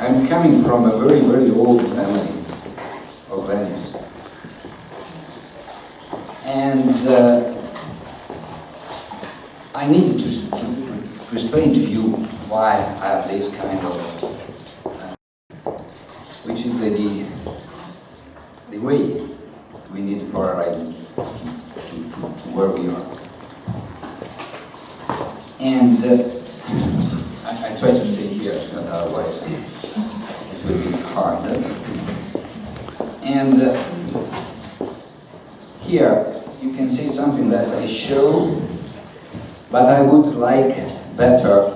I'm coming from a very, very old family of Venice. And I need to explain to you why I have this kind of, which is the way we need for arriving to where we are. And I try to stay here, otherwise it will be hard. And here you can see something that I show, but I would like better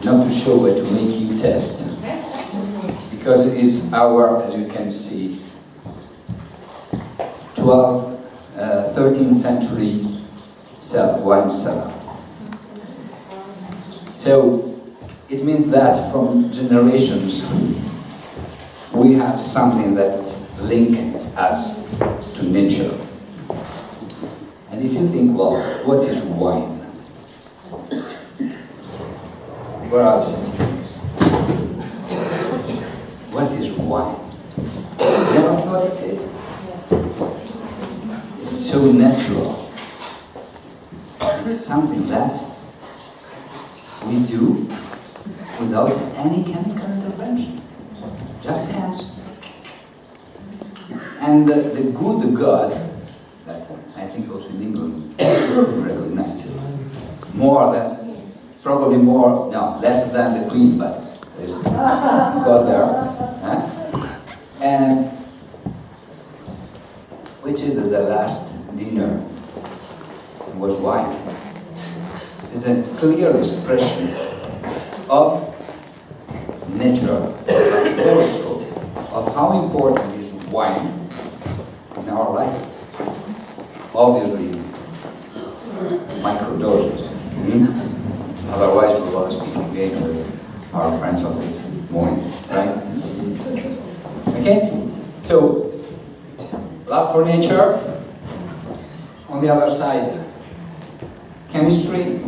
not to show but to make you test. Because it is our, as you can see, 13th century wine cellar. So it means that from generations we have something that links us to nature. And if you think, well, what is wine? Where are the things? What is wine? You never thought of it? It's so natural. It's something that we do without any chemical intervention. Just hands. And the good God, that I think also in England recognize it, more than, probably more, no, less than the Queen, but there's God there. And which is the last dinner was wine. It is a clear expression of nature, but also of how important is wine in our life. Obviously, microdoses. Otherwise, we will speak again with our friends of this morning, right? Okay? So, love for nature. On the other side, chemistry.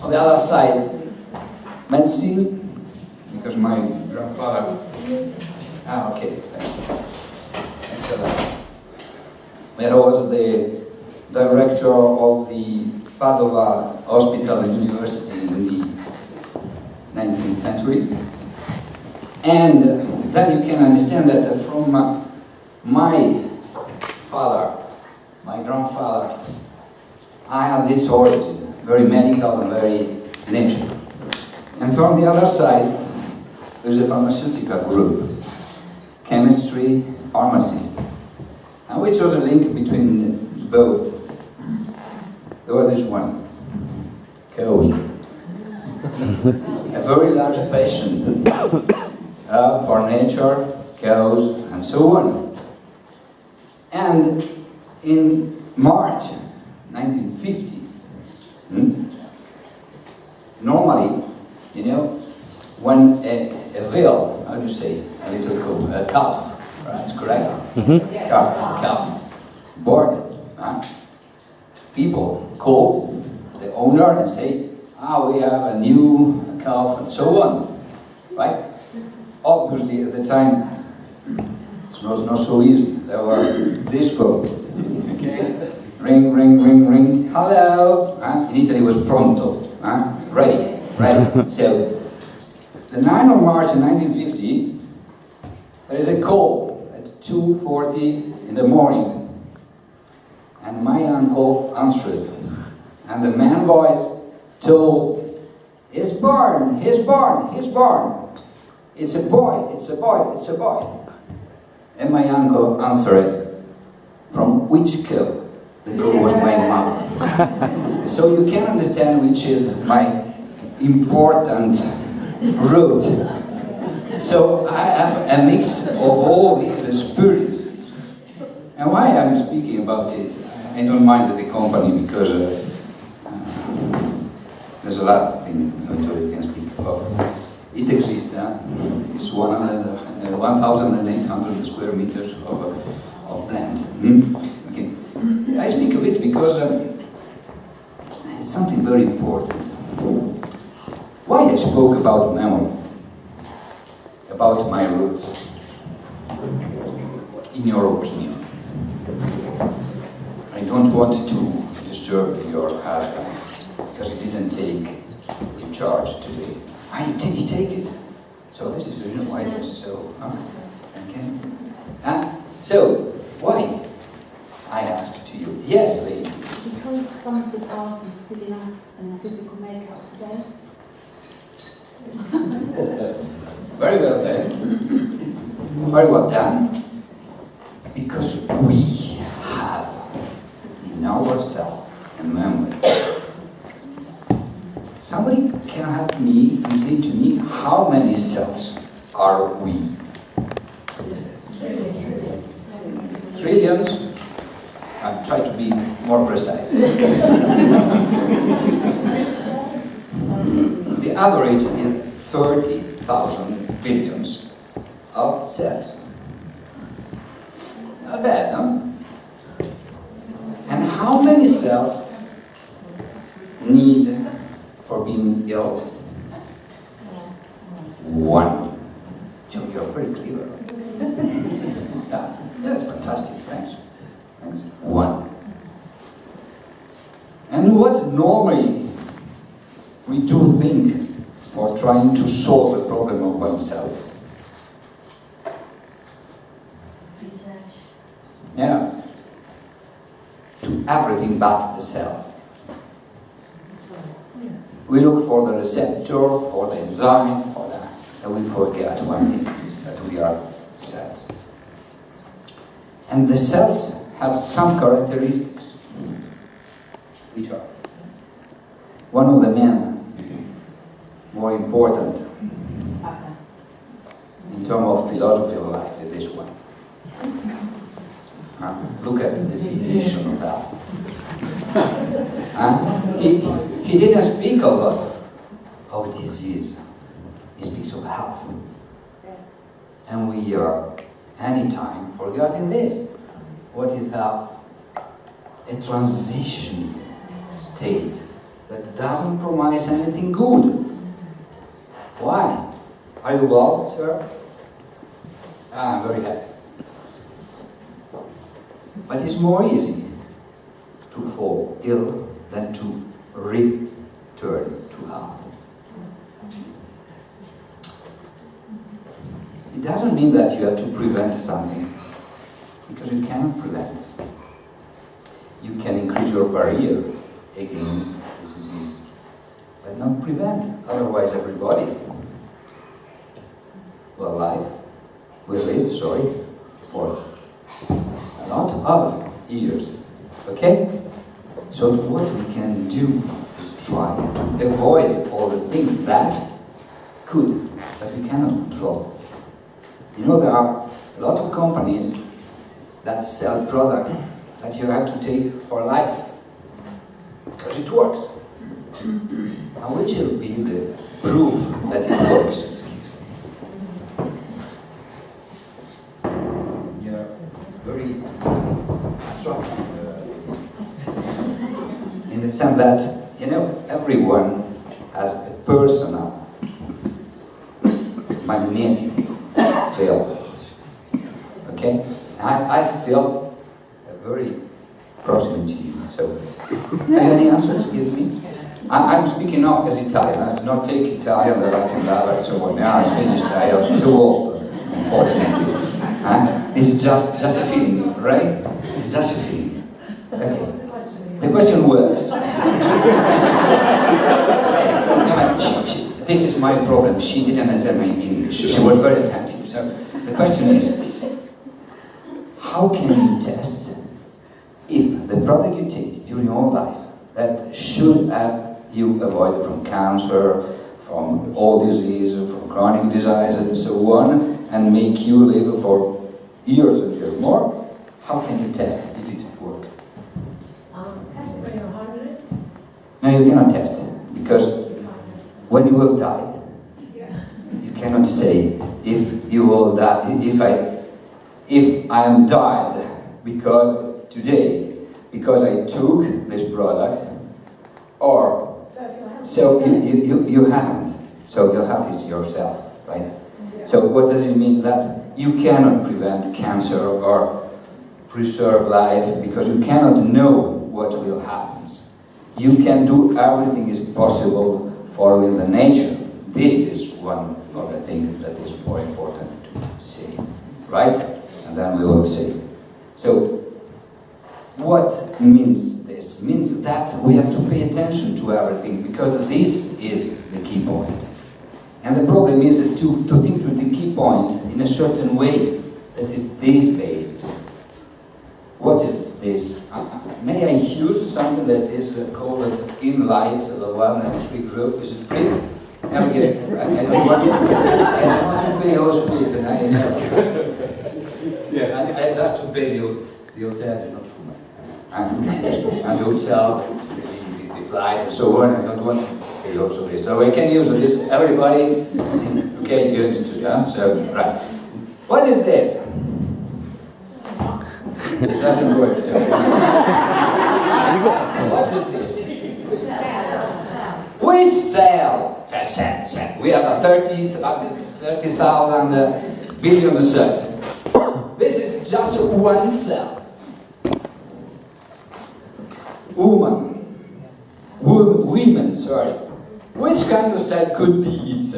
On the other side, medicine, because my grandfather. Okay. Excellent. That was the director of the Padova Hospital and University in the 19th century. And then you can understand that from my father, my grandfather, I have this origin, very medical and very nature. And from the other side, there's a pharmaceutical group, chemistry, pharmacists, and which was a link between both. There was this one, cows, a very large passion for nature, cows, and so on. And in March 1950, normally, you know, when a veal, how do you say, a little cow, a calf, right, it's correct? Calf, born, people call the owner and say, we have a new calf and so on, right? Obviously at the time, it was not so easy. There were this phone, okay? Ring, ring, ring, ring, hello. In Italy it was pronto, ready. So, the 9th of March 1950, there is a call at 2:40 in the morning. And my uncle answered. And the man voice told, he's born. It's a boy, it's a boy. And my uncle answered, from which cow? The cow was my mom. So you can understand which is my important route. So I have a mix of all these experiences. And why I'm speaking about it, I don't mind the company because there's a lot of things we can speak about. It exists. It's 1,800 square meters of land. Okay. I speak of it because it's something very important. Why why I spoke about memory, about my roots, in your opinion. I don't want to disturb your husband, because he didn't take the charge today. He take it. So this is the reason why it was so, okay? So, why? I asked to you. Yes, lady. Because some of the past is still in us and the physical makeup today. Very well done. Very well done. Because we have in ourselves a memory. Somebody can help me and say to me, how many cells are we? Trillions? I'll try to be more precise. The average is 30,000 billions of cells. Not bad, no? And how many cells need for being ill? One. So you're very clever. Yeah, that's fantastic, thanks. Thanks. One. And what normally we do think for trying to solve the problem of oneself? Research. Yeah. To everything but the cell. We look for the receptor, for the enzyme, for that. And we forget one thing, that we are cells. And the cells have some characteristics, which are one of the men more important in terms of philosophy of life is this one. Look at the definition of health. He didn't speak of disease. He speaks of health. And we are anytime forgetting this. What is health? A transition state that doesn't promise anything good. Why? Are you well, sir? I'm very happy. But it's more easy to fall ill than to return to health. It doesn't mean that you have to prevent something, because you cannot prevent. You can increase your barrier against this disease, but not prevent. Otherwise, everybody will live, for a lot of years. Okay? So what we can do is try to avoid all the things that could, but we cannot control. You know, there are a lot of companies that sell products that you have to take for life, because it works. And which will be the proof that it works? You're very attractive in the sense that, you know, everyone has a personal magnetic field. Okay? I feel very proximate to you. So, have you any answer to give me? I'm speaking now as Italian. I do not take Italian, the Latin level, and so on. Now it's finished. I am too old, unfortunately. This is just a feeling, right? It's just a feeling. Okay. The question was... this is my problem. She didn't answer my English. She was very attentive. So the question is, how can you test if the product you take during your life that should have you avoided from cancer, from all diseases, from chronic diseases and so on, and make you live for years and years more, how can you test if it works? Test it when you're 100. No, you cannot test it, because when you will die, you cannot say if you will die, if I am died because today, because I took this product, or so you haven't. So your health is yourself, right? So what does it mean? That you cannot prevent cancer or preserve life because you cannot know what will happen. You can do everything is possible following the nature. This is one of the things that is more important to see, right? And then we will see. So, what means this? Means that we have to pay attention to everything because this is the key point. And the problem is to think to the key point in a certain way that is this based. What is this? May I use something that is called In Light, the Wellness Free Group? Is it free? I don't want to pay hospital. I just to pay the hotel, not true. And the hotel, the flight, and so on. I don't want to pay also this. So I can use this. Everybody, okay, you understood, yeah? So, right. What is this? It doesn't work. So. What is this? Which cell? Cell. We have a 30,000 billion cells. This is just one cell. Women, sorry. Which kind of cell could be it?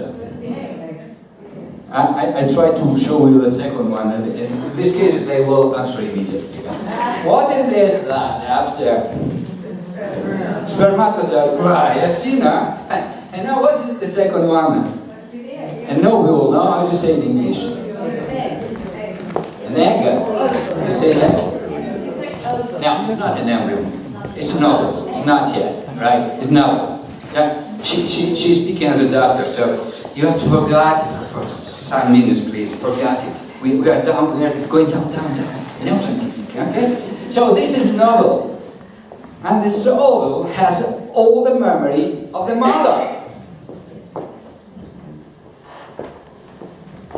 I try to show you the second one. In this case, they will answer immediately. What is this? Upstairs. Spermatozoid. Right, you see now? And now what is the second one? And now we will know how you say in English. An egg. You say that? No, it's not an embryo. It's novel. It's not yet, right? It's novel. Yeah? She's speaking as a doctor, so you have to forget it for some minutes, please. Forget it. We are down. We are going down. No scientific. Okay. So this is novel. And this ovule has all the memory of the mother.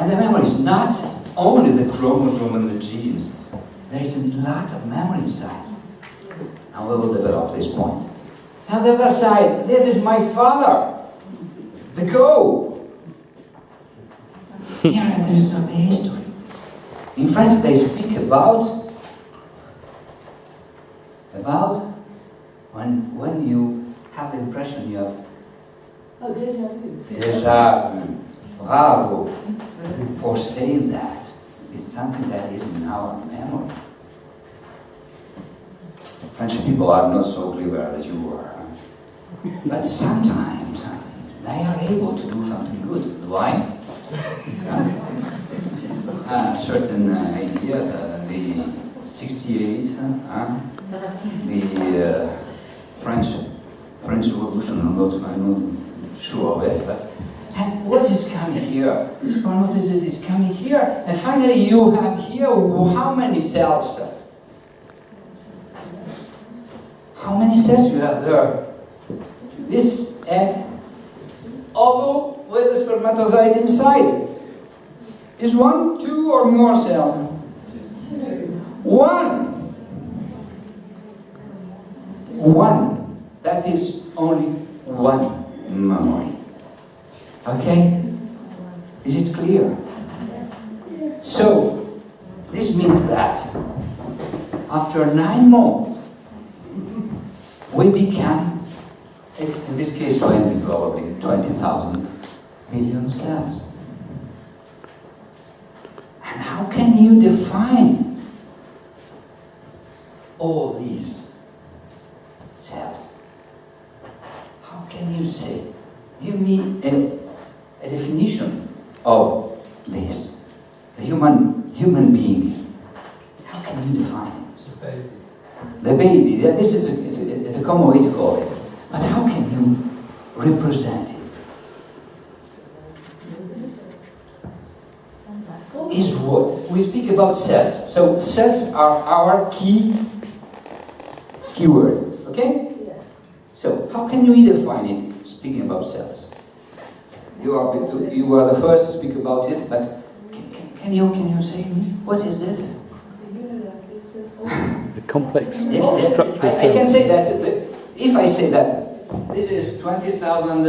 And the memory is not only the chromosome and the genes. There is a lot of memory inside. And we will develop this point. On the other side, this is my father. The goat. Here there's the history. In French they speak about when you have the impression you have déjà vu. Bravo for saying that. It's something that is in our memory. French people are not so clever as you are. But sometimes they are able to do something good. Why? Certain ideas, the 68, the French Revolution, I'm not sure of it, but what is coming here? Spermatozoid is coming here, and finally you have here how many cells? How many cells you have there? This ovule with the spermatozoid inside. Is 1, 2, or more cells? 1. 1. That is only one memory. Okay? Is it clear? So, this means that after 9 months, we become, in this case 20 probably, 20,000 billion cells. And how can you define all these cells? How can you say? Give me a definition of this. The human being. How can you define it? The baby. This is a common way to call it. But how can you represent it? Is what? We speak about cells. So cells are our keyword. Okay? So how can you define it? Speaking about cells. You are the first to speak about it, but can you say me? What is it? The complex structure. I can say that if I say that this is 20,000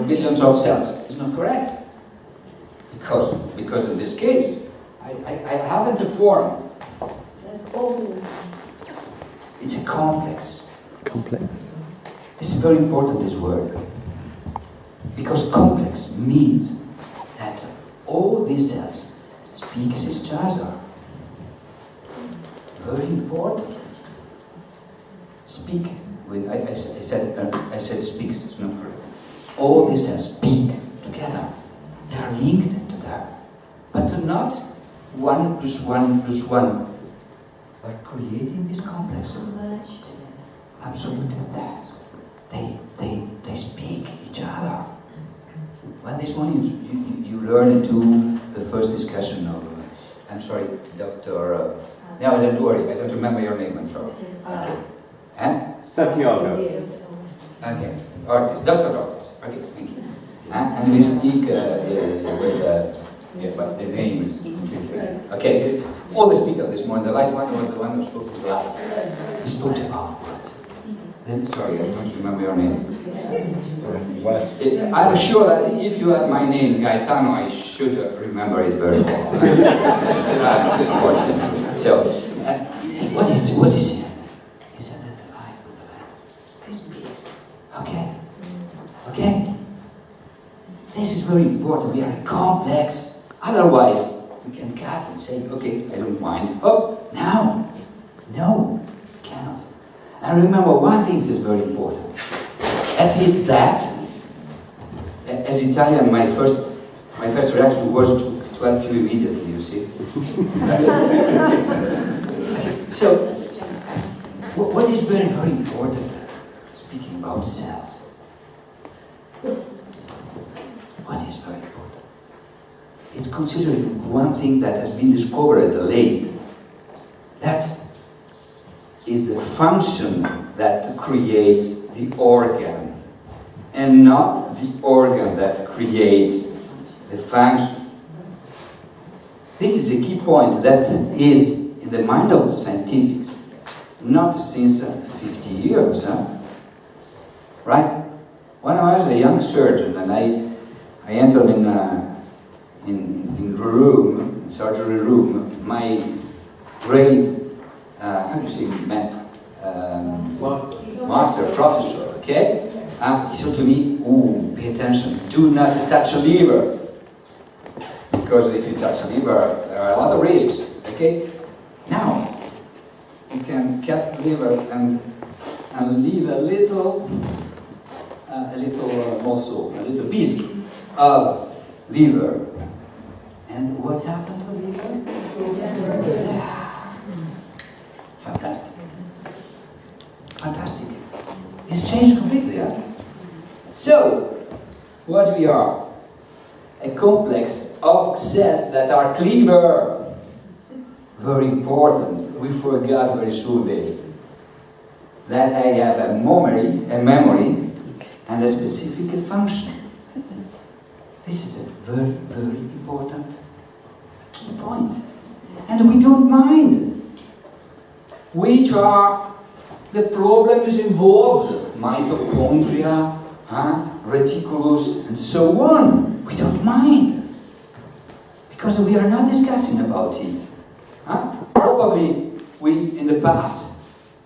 billions of cells. It's not correct. Because in this case, I haven't a form. It's a complex. Complex. This is very important, this word. Because complex means that all these cells speak each other. Very important. Speak. I said speak, it's not correct. All these cells speak together. They are linked together. But not 1 + 1 + 1. But creating this complex. Absolutely that. They speak each other. Well, this morning you learned to the first discussion of, I'm sorry, Dr. No, don't worry, I don't remember your name, I'm sorry. Okay. And? Santiago. Okay. Dr. Okay, thank you. And we speak with but the name is okay. All the speaker this morning, the light one was the one who spoke to the light. He spoke to what? Then sorry, I don't remember your name. I'm sure that if you had my name, Gaetano, I should remember it very well. Unfortunately. So, what is it? He said that the light with the light. He speaks. Okay. This is very important. We are complex. Otherwise, we can cut and say, okay, I don't mind. Oh, now. No, cannot. And remember, one thing is very important. That is that, as Italian, my first reaction was to help you immediately, you see. That's it. So, what is very, very important, speaking about cells, what is very important? It's considering one thing that has been discovered late. That is the function that creates the organ, and not the organ that creates the function. This is a key point that is in the mind of scientists, not since 50 years, right? When I was a young surgeon and I entered in room, surgery room, my great, how do you say, master, professor, okay? He said to me, "Ooh, pay attention, do not touch a liver. Because if you touch a liver, there are a lot of risks, okay? Now, you can cut liver and leave a little muscle, a little piece of liver. And what happened to liver? Fantastic. Fantastic. It's changed completely, huh? So, what we are? A complex of cells that are clever. Very important. We forgot very soon that I have a memory, and a specific function. This is a very, very important key point. And we don't mind which are the problems involved. Mitochondria, reticulus, and so on. We don't mind. Because we are not discussing about it. Probably in the past,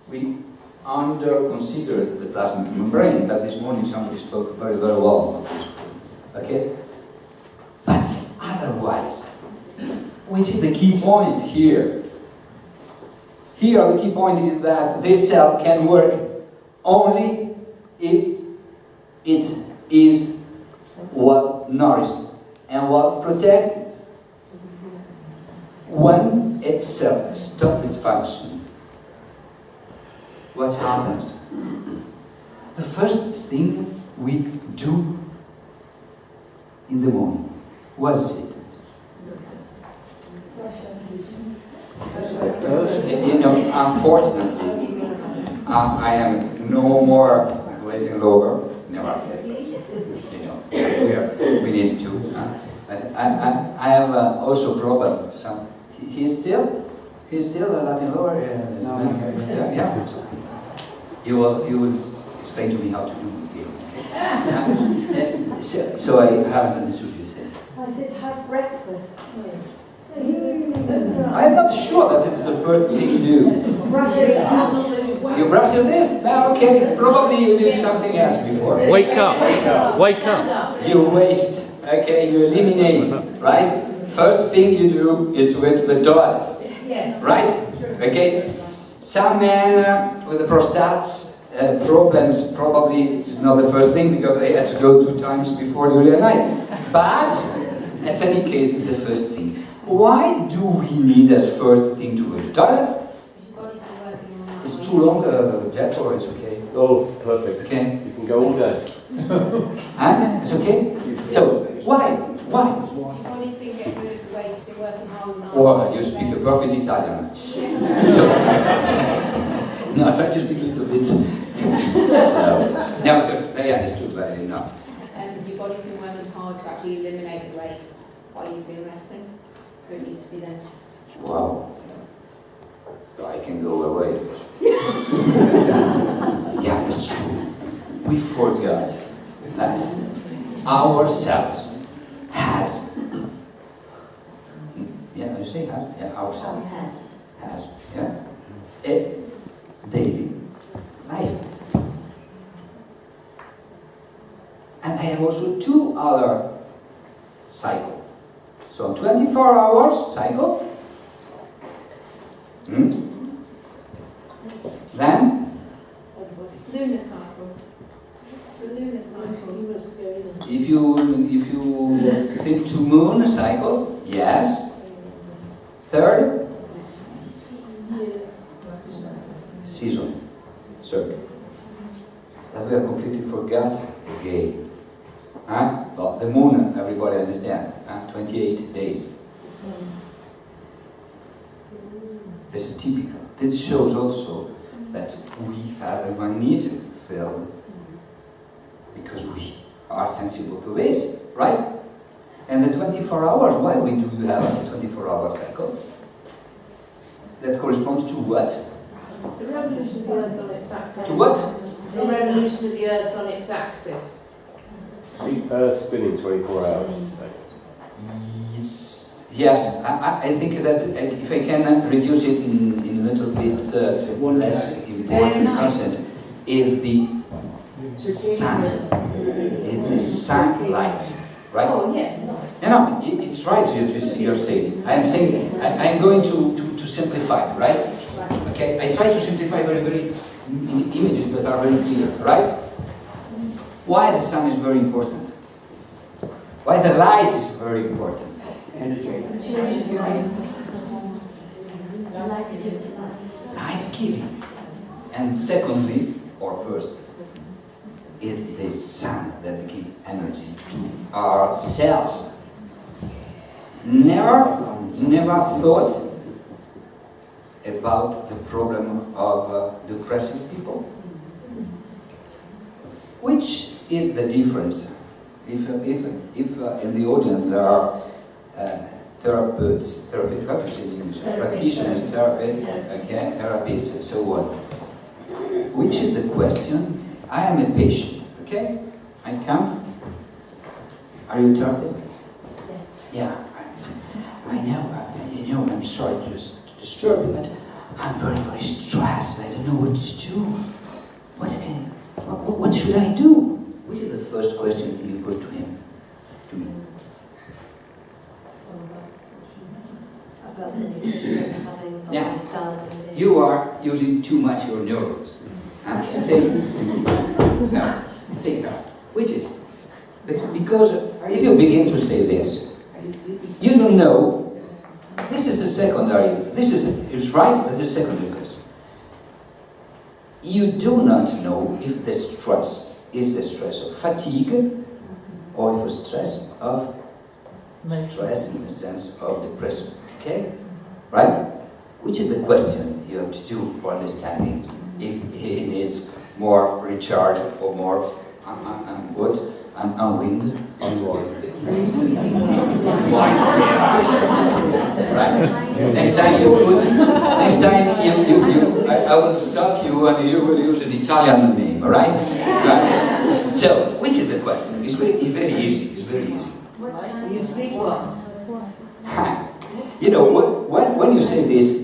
we under-considered the plasmic membrane, but this morning somebody spoke very, very well about this. Okay? But otherwise, which is the key point here? Here the key point is that this cell can work only if it is well nourished and well protected. When a cell stops its function, what happens? The first thing we do in the morning, what is it? You know, unfortunately, I am no more waiting longer. Never. You know, we need to. But I have also problem. So he's still a Latin lower. Yeah. You will explain to me how to do it. So I haven't understood you said. I said have breakfast. I'm not sure that it is the first thing you do. Brush your teeth. You brush your teeth? Okay, probably you did something else before. Wake up, wake up, wake up. You waste, okay, you eliminate, right? First thing you do is to go to the toilet, right? Okay? Some men with the prostate problems probably is not the first thing because they had to go 2 times before the night. But, at any case, it's the first thing. Why do we need as first thing to go to the toilet? It's too long, Jeff, or it's okay? Oh, perfect. Okay. You can go all day. Huh? It's okay? So, why? Why? Body's been getting rid of the waste, been working hard and hard. Well, you speak a perfect Italian. So, no, I try to speak a little bit. No, because they understood very enough. Your body's been working hard to actually eliminate the waste while you've been resting. So it needs to be there. Wow. I can go away. Yeah, that's true. We forgot that our cells has. Yeah, you say has? Yeah, our cell has. Yeah. A daily life. And I have also 2 other cycles. So 24 hours cycle. Then Lunar cycle. The lunar cycle. if you think to moon cycle, yes. Third, season circle. That we have completely forgot again. Huh? Well, the moon, everybody understand. 28 days. This is typical. This shows also that we have a magnetic field because we are sensible to this, right? And the 24 hours, why do you have a 24-hour cycle? That corresponds to what? The revolution of the Earth on its axis. To what? The revolution of the Earth on its axis. The Earth spinning 24 hours. Yes, I think that if I can reduce it in a little bit less important concept, is the sun. Is the sunlight, right? Oh, yes. No, it's right you're saying. I'm saying, I'm going to simplify, right? Okay, I try to simplify very images that are very clear, right? Why the sun is very important? Why the light is very important? Life-giving. And secondly, or first, is the sun that gives energy to our cells. Never thought about the problem of depressive people. Which is the difference? If in the audience there are therapists, how to say in English? Practitioners, therapists, and so on. Which is the question? I am a patient, okay? I come. Are you a therapist? Yes. Yeah. I know, I'm sorry to disturb you, but I'm very stressed. I don't know what to do. What should I do? Which is the first question you put to him, to me? About the nutrition and having the Yeah. lifestyle. You are using too much your neurons. Stay now. Which is? Because if you begin to say this, you don't know. This is a secondary. This is right, but this is a secondary question. You do not know if the stress is the stress of fatigue or if a stress of stress in the sense of depression. Okay? Right? Which is the question you have to do for understanding if he needs more recharge or more what? and wind. Unwind. Right. Next time I will stop you and you will use an Italian name, all right? Right? So, which is the question? It's very easy. It's very easy. You speak what? You know, when you say this,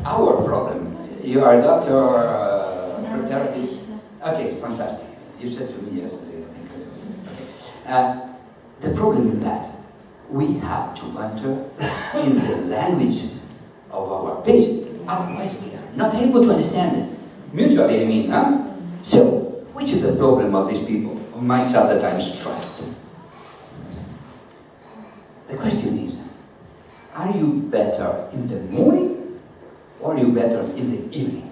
our problem, you are a doctor or a therapist. Okay, it's fantastic. You said to me yesterday, I think. Okay. The problem is that we have to enter in the language of our patient. Otherwise, we are not able to understand it. Mutually, I mean, huh? So, which is the problem of these people? Of myself, that I'm stressed. The question is, are you better in the morning or are you better in the evening?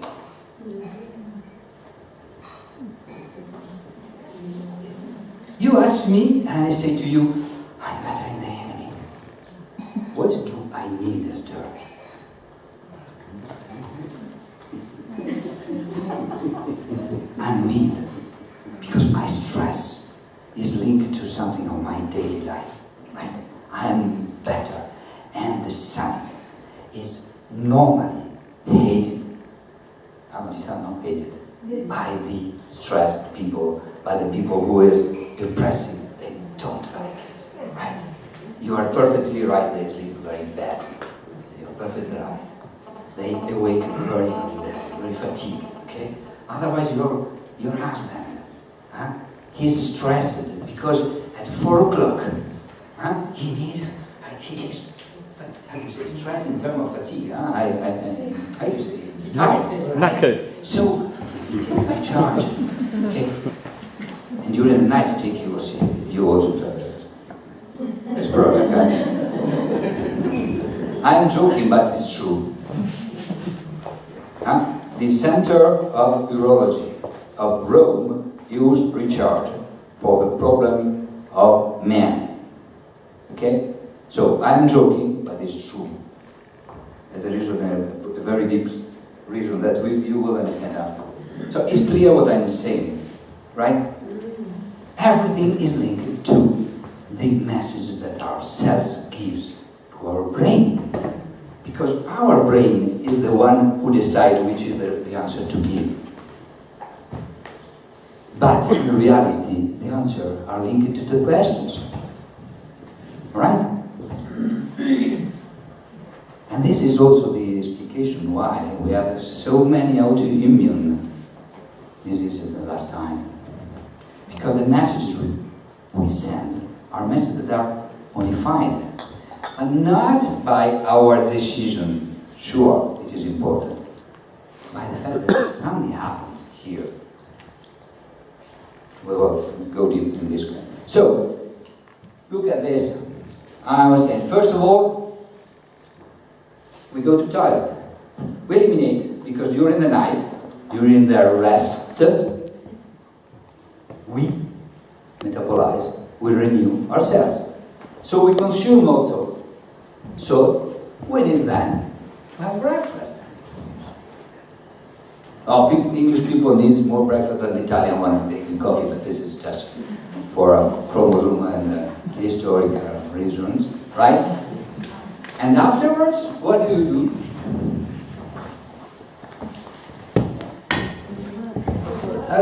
You ask me and I say to you, I'm better in the evening. What do I need, Esther? And wind, because my stress is linked to something of my daily life, right? I am better, and the sun is normally hated. How much is sun not hated? By the stressed people, by the people who is depressing. They don't like it, right? You are perfectly right. They sleep very bad. You are perfectly right. They awaken very bad, very fatigued. Okay. Otherwise, your husband, huh? He's stressed because at 4 o'clock. He is stressed in terms of fatigue. How do you say? Tired. Knackered. So, he takes charge. Okay. And during the night, take you also tired. It's perfect. I'm joking, but it's true. The center of urology of Rome used recharge for the problem of men. Okay? So, I'm joking, but it's true. And there is a very deep reason that you will understand after. So, it's clear what I'm saying, right? Everything is linked to the message that our cells gives to our brain. Because our brain is the one who decides which is the answer to give. But in reality, the answers are linked to the questions. Right? And this is also the explication why we have so many autoimmune diseases the last time. Because the messages we send are messages that are modified. And not by our decision. Sure, it is important. By the fact that something happened here. We will go deep in this. So, look at this. I was saying, first of all, we go to toilet. We eliminate, because during the night, during the rest, we metabolize, we renew ourselves. So we consume also. So we need then to have breakfast. English people need more breakfast than the Italian one taking coffee, but this is just for chromosome and historical reasons, right? And afterwards, what do you do?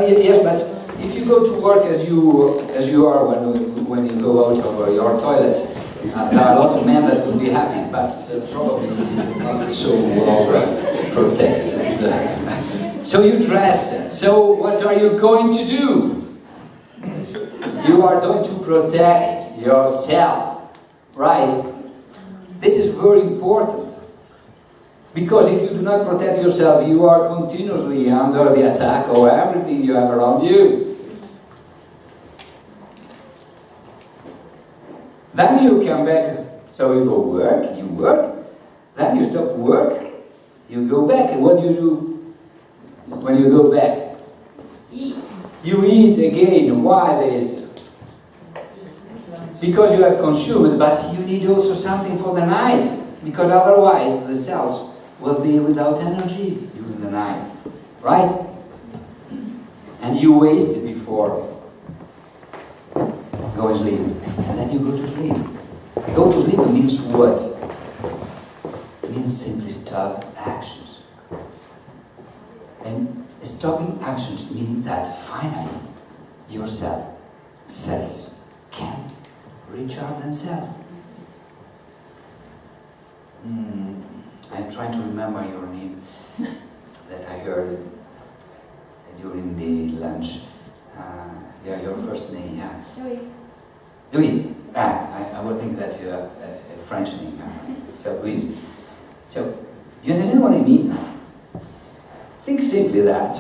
Yes, but if you go to work as you are when you go out of your toilet, there are a lot of men that would be happy, but probably not so well protected. So you dress. So what are you going to do? You are going to protect yourself, right? This is very important. Because if you do not protect yourself, you are continuously under the attack of everything you have around you. Then you come back, so you go work, then you stop work, you go back, and what do you do when you go back? Eat. You eat again. Why this? Because you have consumed, but you need also something for the night, because otherwise the cells will be without energy during the night, right? And you waste before you go to sleep. Go to sleep means what? Means simply stop actions. And stopping actions means that finally your cells can recharge themselves. I'm trying to remember your name that I heard during the lunch. Yeah, your first name, yeah. Louise. I would think that's a French name. So, Louise. So, you understand what I mean? Think simply that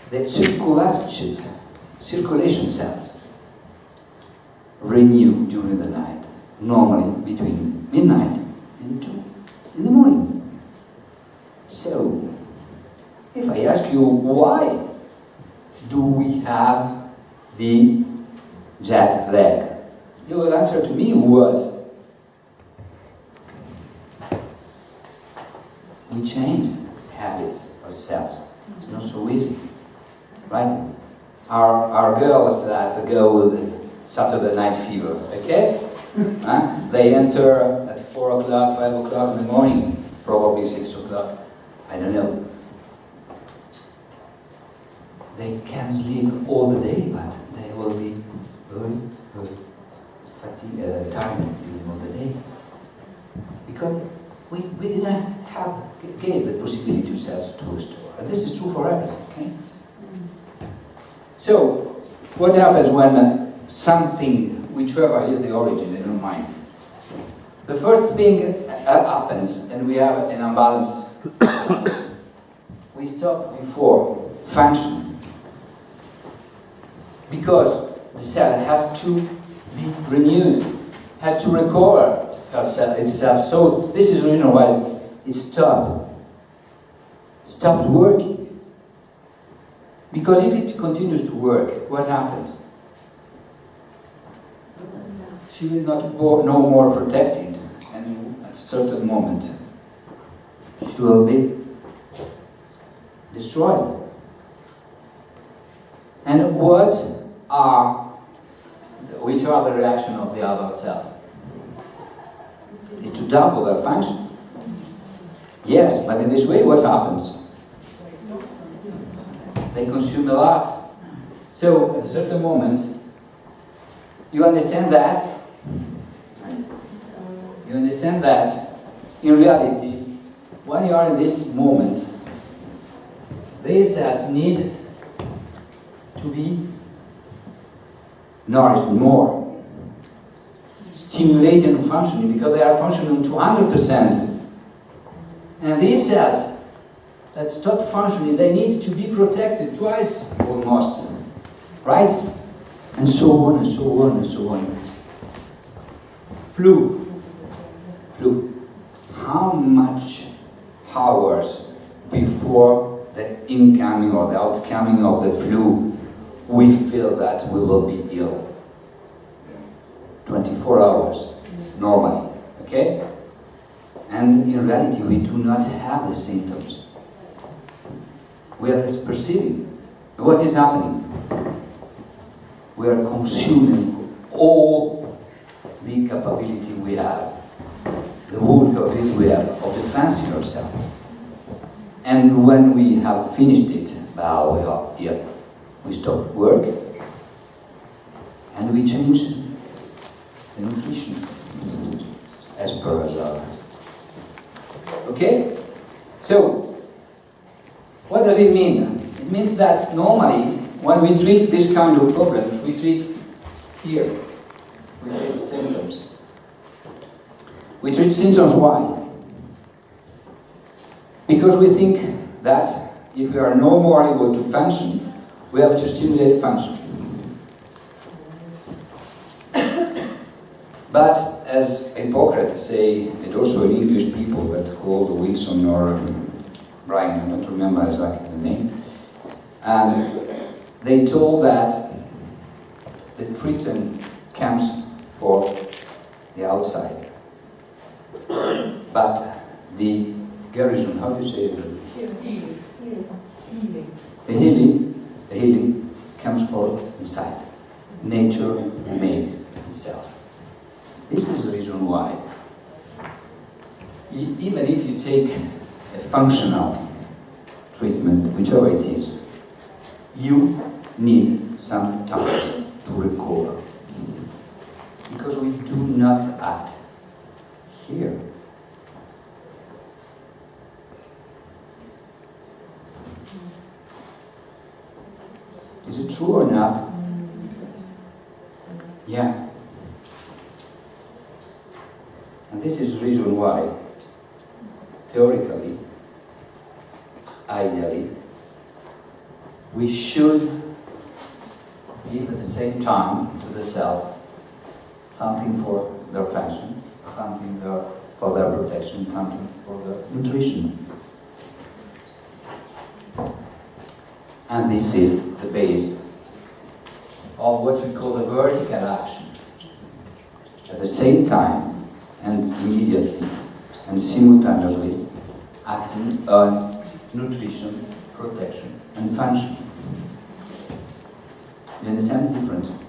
the circulation cells renew during the night, normally between midnight and 2 in the morning. So, if I ask you why do we have the jet lag, you will answer to me what? We change habits ourselves. It's not so easy, right? Our girls that go with Saturday night fever, okay? They enter at 4 o'clock, 5 o'clock in the morning, probably 6 o'clock, I don't know. They can sleep all the day, but they will be very, very tired during all the day. Because we didn't gave the possibility to cells to restore. And this is true for everything, okay? So, what happens when something, whichever is the origin in our mind, the first thing happens, and we have an imbalance. We stop before function. Because the cell has to be renewed, has to recover itself. So this is the reason why it stopped working. Because if it continues to work, what happens? She will not be no more protected, and at a certain moment, she will be destroyed. And which are the reaction of the other cells? Is to double their function. Yes, but in this way what happens? They consume a lot. So at a certain moment, you understand that? You understand that in reality, when you are in this moment, these cells need to be nourished more, stimulated and functioning, because they are functioning 200%. And these cells that stop functioning, they need to be protected twice almost, right? And so on and so on and so on. Flu. How much hours before the incoming or the outcoming of the flu we feel that we will be ill? 24 hours, normally, okay? And in reality, we do not have the symptoms. We are just perceiving. What is happening? We are consuming all the capability we have, the whole capability we have of defending ourselves. And when we have finished it, we stop work and we change the nutrition as per our. Okay? So, what does it mean? It means that normally, when we treat this kind of problems, we treat here, we treat symptoms. We treat symptoms, why? Because we think that if we are no more able to function, we have to stimulate function. But as Hippocrates say, and also in English people that called Wilson or Brian, I don't remember exactly the name, they told that the treatment comes for the outside, but the garrison, how do you say it? The healing comes from inside. Nature made itself. This is the reason why. Even if you take a functional treatment, whichever it is, you need some time to recover. Because we do not act here. Is it true or not? Yeah. And this is the reason why, theoretically, ideally, we should give at the same time to the cell something for their function, something for their protection, something for their nutrition. And this is the base of what we call the vertical action. At the same time and immediately and simultaneously acting on nutrition, protection and function. You understand the difference?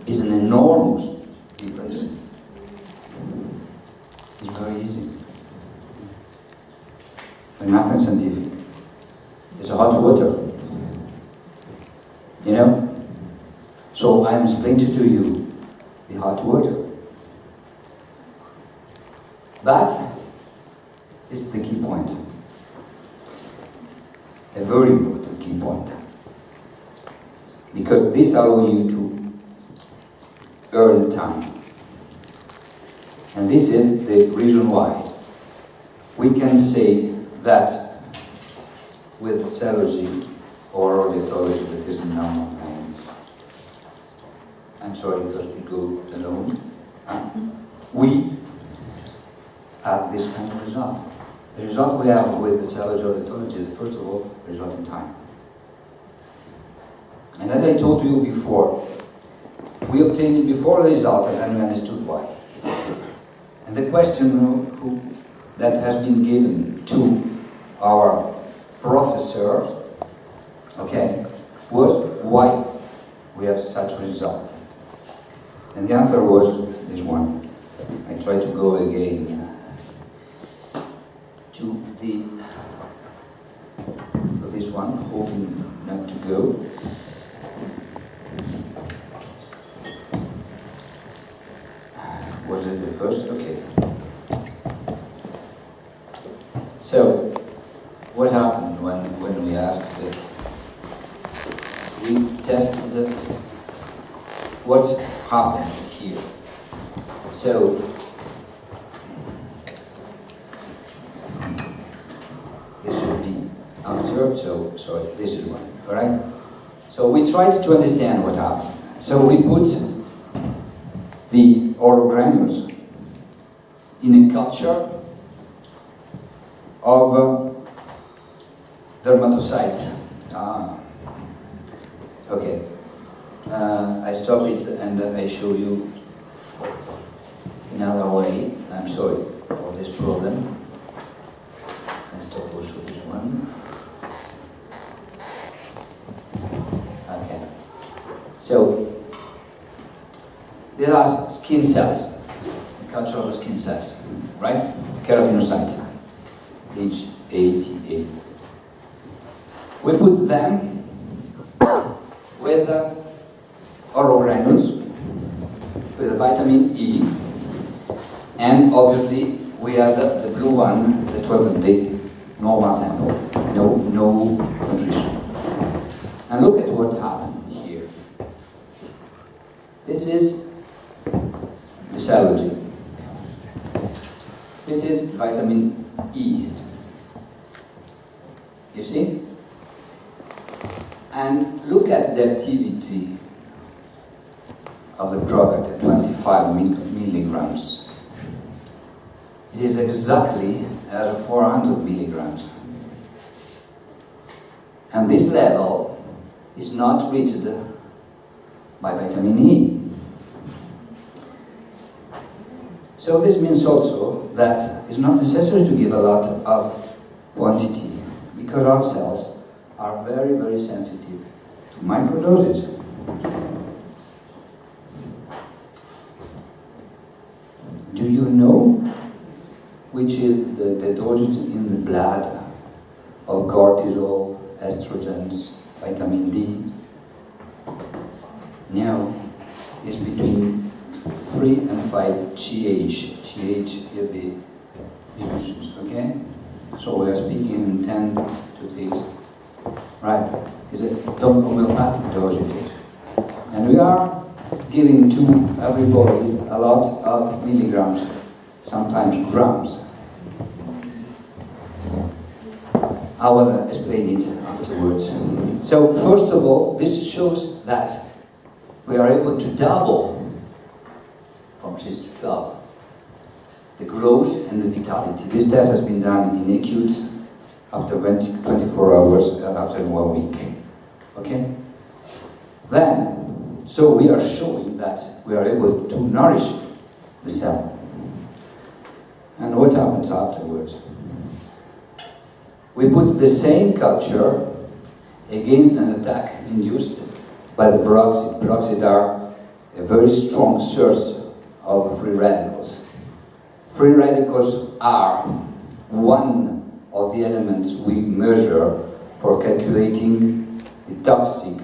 It's an enormous difference. It's very easy. But nothing scientific. It's hot water. You know? So I'm explaining to you the hot water. But it's the key point. A very important key point. Because this allows you to earn time. And this is the reason why we can say that with cellogie or ornithology that is now known. I'm sorry because we go alone. We have this kind of result. The result we have with the cellogie ornithology is, first of all, a result in time. And as I told you before, we obtained it before the result and we understood why. And the question that has been given to our professor, okay, was why we have such a result. And the answer was this one. I try to go again to this one, hoping not to go. Was it the first? Okay. So, what happened when we asked, we tested what happened here. So, this should be after, so sorry, this is one, alright? So we tried to understand what happened. So we put the bio-granules in a culture of dermatocyte. Okay. I stop it and I show you another way. I'm sorry for this problem. I stop also this one. Okay. So there are skin cells, the culture of the skin cells, right? Keratinocytes, H80A. We put them with bio-granules, with vitamin E, and obviously we had the blue one that was the normal sample, no nutrition. And look at what happened here. This is the cellogie. This is vitamin E. You see? And look at the activity of the product at 25 milligrams. It is exactly at 400 milligrams. And this level is not reached by vitamin E. So this means also that it's not necessary to give a lot of quantity, because our cells are very, very sensitive to microdoses. which is the dosage in the blood of cortisol, estrogens, vitamin D, now is between 3 and 5 GH. GH here the fusions, okay? So we are speaking in 10 to 6. Right, is it homeopathic dosage. And we are giving to everybody a lot of milligrams, sometimes grams. I will explain it afterwards. So first of all, this shows that we are able to double from 6 to 12 the growth and the vitality. This test has been done in acute after 24 hours and after 1 week. Okay? Then, so we are showing that we are able to nourish the cell. And what happens afterwards? We put the same culture against an attack induced by the peroxide. Peroxide are a very strong source of free radicals. Free radicals are one of the elements we measure for calculating the toxic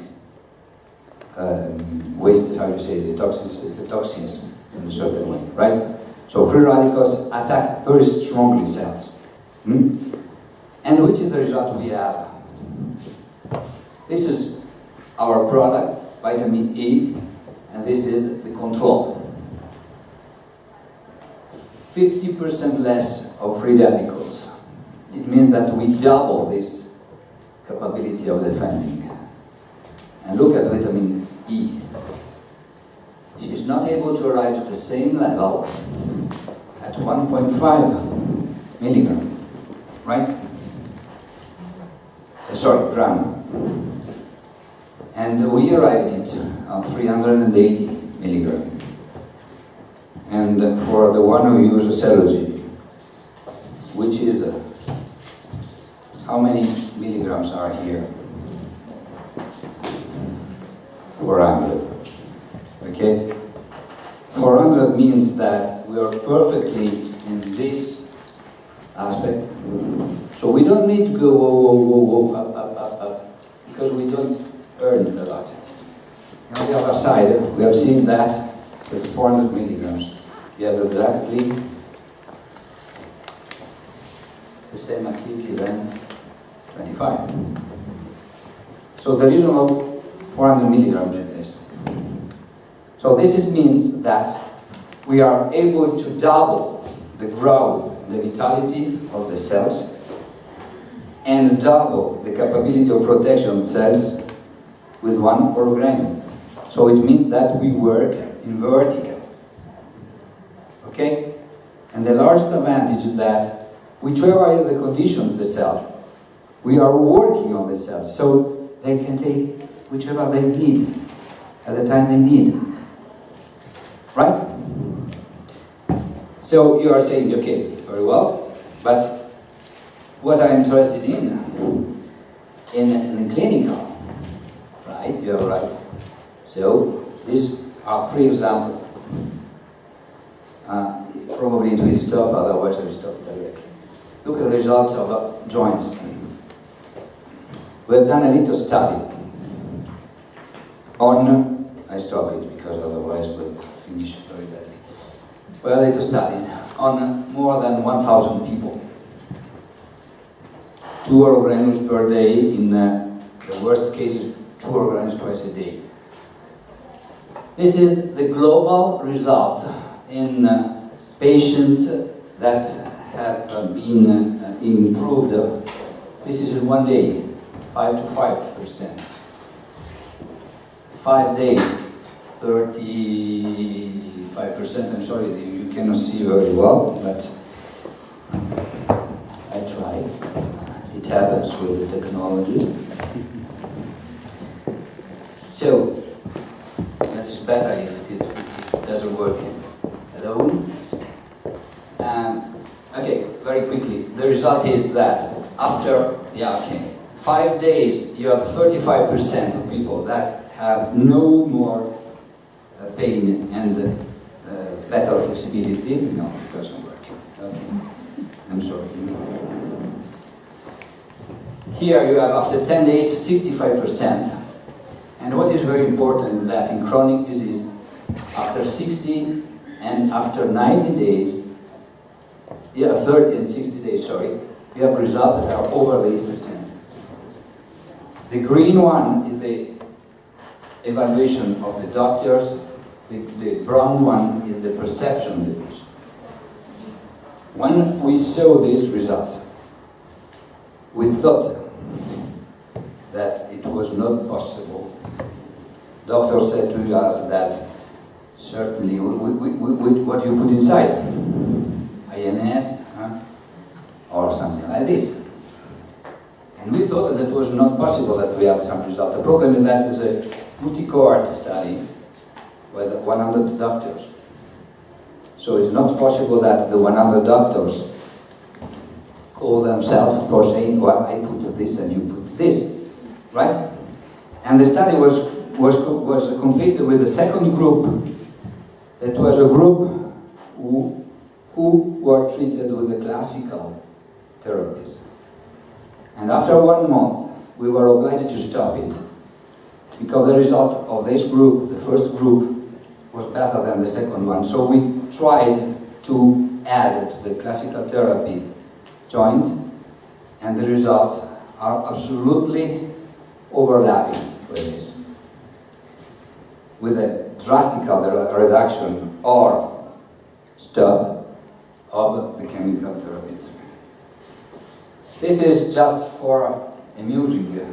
waste, how you say, the toxins in a certain way, right? So free radicals attack very strongly cells. And which is the result we have? This is our product, vitamin E, and this is the control. 50% less of free radicals. It means that we double this capability of defending. And look at vitamin E. She is not able to arrive to the same level at 1.5 milligram, right? Sorry, gram. And we arrived at it on 380 milligram. And for the one who uses cellogie, which is how many milligrams are here? 400. Okay? 400 means that we are perfectly in this aspect. So we don't need to go whoa, up, because we don't earn a lot. On the other side, we have seen that with 400 milligrams, you have exactly the same activity than 25. So there is no 400 milligrams in this. So this means that we are able to double the growth and the vitality of the cells and double the capability of protection of cells with one organelle. So it means that we work in vertical. Okay? And the largest advantage is that whichever is the condition of the cell, we are working on the cells, so they can take whichever they need at the time they need. Right? So you are saying, okay, very well, but what I'm interested in the clinical, right? You are right. So these are 3 examples. Probably it will stop, otherwise I will stop directly. Look at the results of joints. We have done a little study on, I stop it because otherwise we'll finish very badly. We have a little study on more than 1,000 people. 2 organelles per day, in the worst cases 2 organelles twice a day. This is the global result in patients that have been improved. This is in 1 day, 5 to 5%. 5 days, 35%. I'm sorry, you cannot see very well, but I try. It happens with the technology. So, that's better if it doesn't work alone. Okay, very quickly. The result is that after 5 days, you have 35% of people that have no more pain and better flexibility. No, it doesn't work. Okay. I'm sorry. Here you have after 10 days 65%. And what is very important that in chronic disease, after 60 and after 90 days, 30 and 60 days, sorry, you have results that are over 80%. The green one is the evaluation of the doctors, the brown one is the perception of the patient. When we saw these results, we thought that it was not possible. Doctor said to us that certainly, what do you put inside? INS, or something like this. And we thought that it was not possible that we have some result. The problem is that it's a multi-cohort study with 100 doctors. So it's not possible that the 100 doctors call themselves for saying, well, I put this and you put this, right? And the study was completed with the second group. That was a group who were treated with the classical therapies. And after 1 month, we were obliged to stop it because the result of this group, the first group, was better than the second one. So we tried to add to the classical therapy joint, and the results are absolutely overlapping with this, with a drastic reduction or stop of the chemical therapy. This is just for amusing you.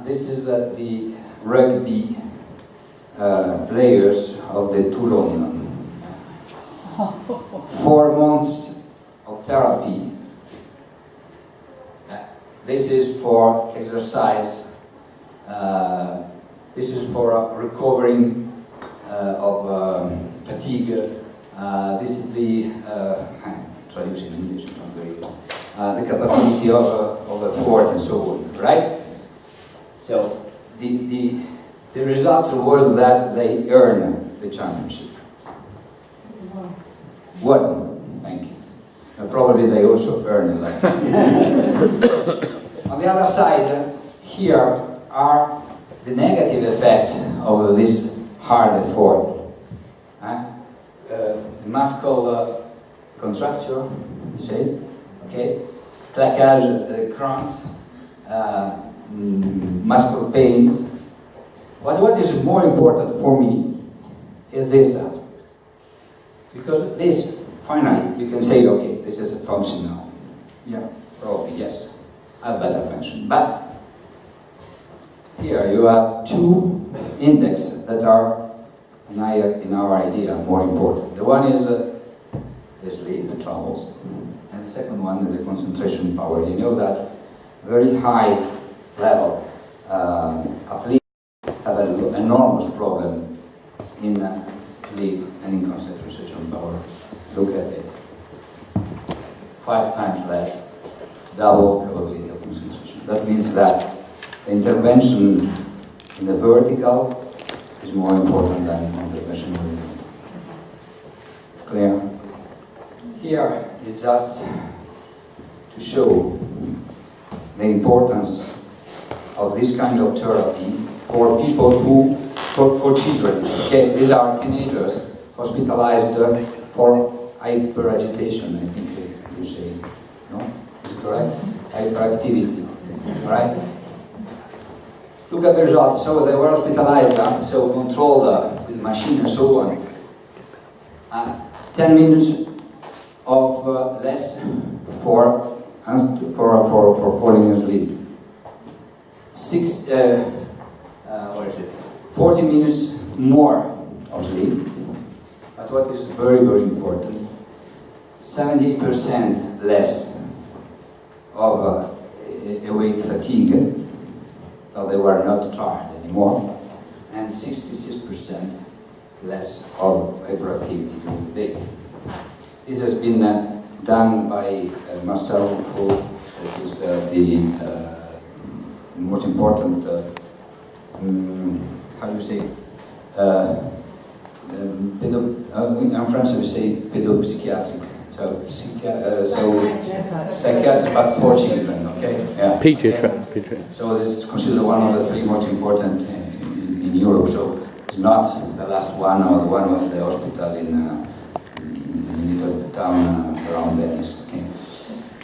This is the rugby players of the Toulon. 4 months of therapy. This is for exercise. This is for recovering of fatigue. This is the traduction in English is not very good. The capability of a fort and so on, right? So the result was that they earn the championship. One, thank you. Probably they also earn a lot. On the other side, here are the negative effects of this hard effort. Muscle contracture, you say, okay? Claquage, cramps, muscle pains. But what is more important for me is this aspect. Because this, finally, you can say, okay, this is a functional. Yeah, probably, yes. A better function. But here you have 2 indexes that are, in our idea, more important. The one is the sleep, the troubles, and the second one is the concentration power. You know that very high level athletes have an enormous problem in sleep and in concentration power. Look at it. 5 times less, double capability of concentration. That means that the intervention in the vertical is more important than intervention horizontal. Clear? Here is just to show the importance of this kind of therapy for people who, for children. Okay, these are teenagers hospitalized for hyperagitation, I think you say. No? Is it correct? Hyperactivity. Right? Look at the results. So they were hospitalized, so controlled with machine and so on. 10 minutes of less for falling asleep. 40 minutes more of sleep. But what is very, very important, 70% less of awake fatigue, so they were not tired anymore, and 66% less of hyperactivity during the day. This has been done by Marcel Faux, that is the most important, how do you say, in French we say pédopsychiatric, so So, psychiatrist, but for children, okay? Yeah. Pediatric. So this is considered one of the 3 most important in Europe. So it's not the last one or the one of the hospital in little town around Venice. Okay.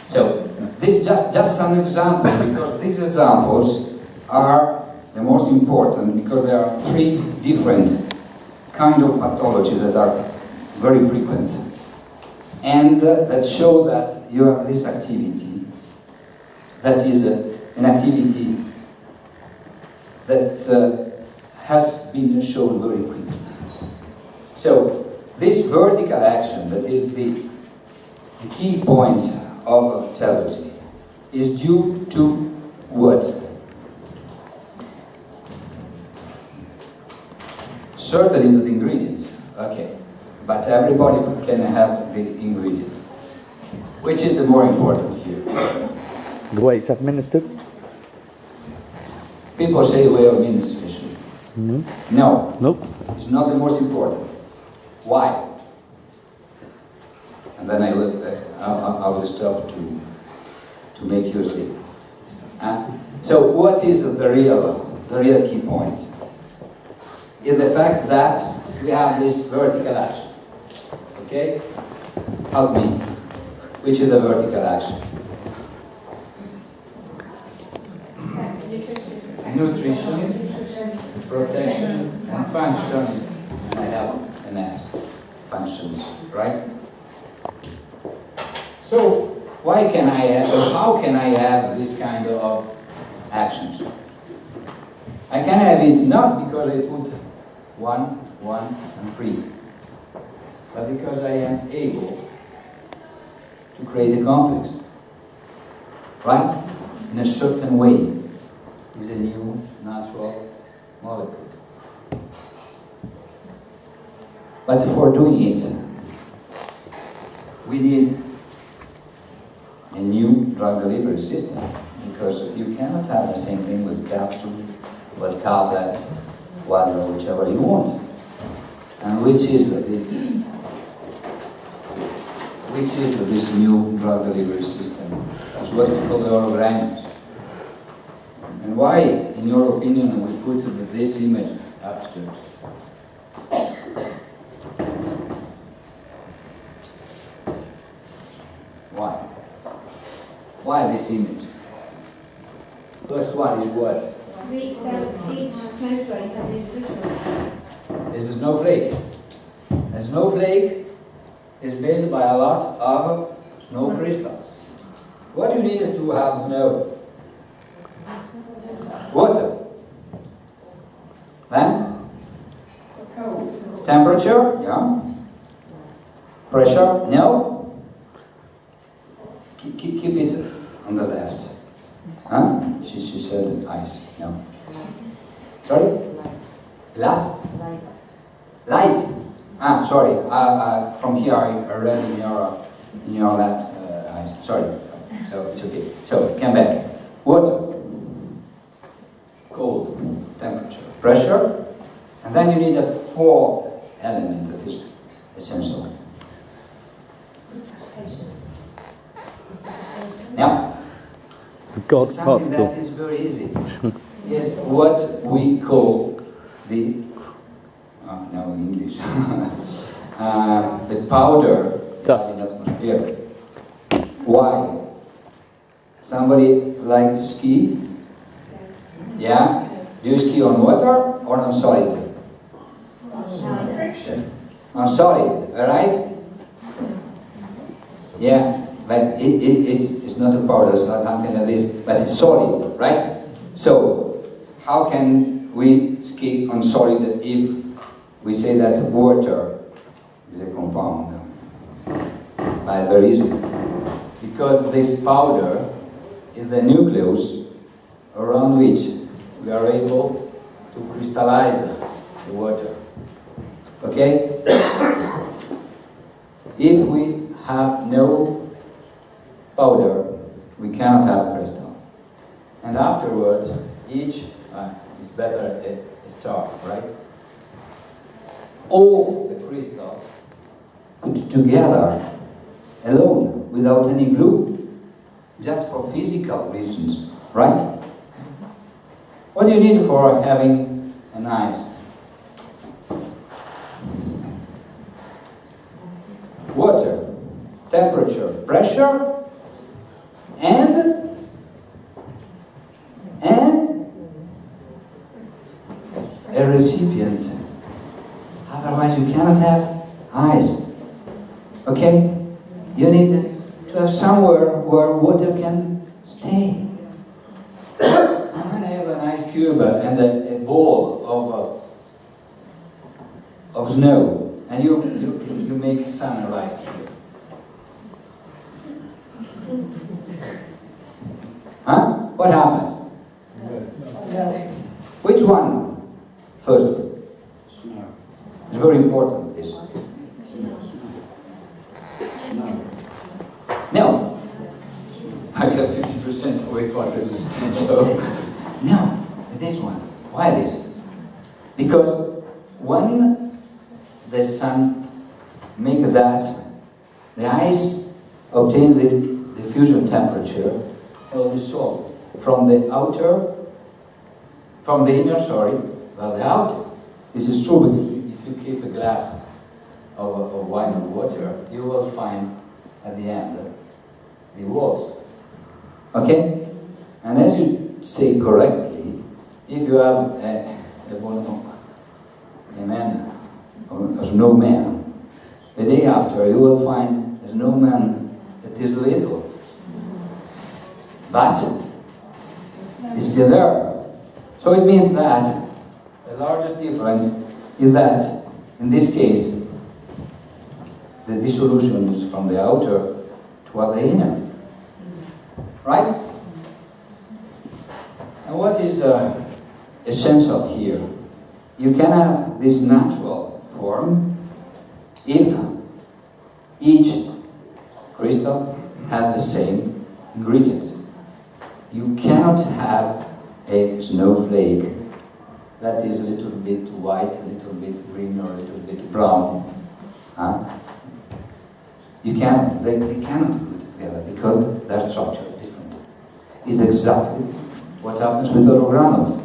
So this just some examples, because these examples are the most important because there are 3 different kind of pathologies that are very frequent and that show that you have this activity that is an activity that has been shown very quickly. So this vertical action, that is the key point of cellogie, is due to what? Certainly not the ingredients, okay, but everybody can have the ingredient. Which is the more important here? The way it's administered? People say way of administration. Mm-hmm. No, Nope. it's not the most important. Why? And then I will stop to make you sleep. So what is the real key point? Is the fact that we have this vertical action. Okay? Help me. Which is the vertical action? Nutrition, protection, and function. And I have an S. Functions, right? So, why can I have, or how can I have this kind of actions? I can have it not because I put 1, 1, and 3, but because I am able to create a complex, right? In a certain way, is a new natural molecule. But for doing it, we need a new drug delivery system, because you cannot have the same thing with capsule, with tablets, whichever you want. And which is this new drug delivery system? It's what is called the bio-granules. And why, in your opinion, we put this image upstairs? Why? Why this image? First one is what? Each snowflake has an individual. Is a snowflake. A snowflake is made by a lot of snow crystals. What do you need to have snow? Water. Then? Temperature? Yeah. Pressure? No. Keep it on the left. Huh? She said ice. No. Sorry? Glass? Light. Ah, sorry. From here I read in your lab. Ice. Sorry. So it's okay. So come back. Water. Cold. Temperature. Pressure. And then you need a 4th element that is essential. Precipitation. Yeah. The God Something particle. that is very easy. Is what we call the no in English the powder Dust. in the atmosphere. Why? Somebody likes to ski? Yeah? Do you ski on water or on solid? On solid, alright? Yeah, but it's not a powder, it's not something like this, but it's solid, right? So, how can we ski on solid if we say that water is a compound? Very easy. Because this powder is the nucleus around which we are able to crystallize the water. Okay? If we have no powder, we cannot have crystal. And afterwards, each is better a star, right? All the crystal put together alone, without any glue, just for physical reasons, right? What do you need for having an ice? Water, temperature, pressure, and a recipient. Otherwise you cannot have ice. Okay? You need to have somewhere where water can stay. And I have an ice cube and a ball of snow, and you make sun right here. Huh? What happens? Which one first? It's very important, this. No. I got 50% of weight waters, so no, this one. Why this? Because when the sun make that, the ice obtain the diffusion temperature of the salt from the inner, well, the outer. This is true because if you keep a glass of wine or water, you will find at the end the walls. Okay? And as you say correctly, if you have a man, or a snowman, the day after you will find a snowman that is little, but it's still there. So it means that the largest difference is that, in this case, the dissolution is from the outer toward the inner. Right? And what is essential here? You can have this natural form if each crystal has the same ingredients. You cannot have a snowflake that is a little bit white, a little bit green, or a little bit brown. They cannot go together because their structure is different. It's exactly what happens with bio-granules.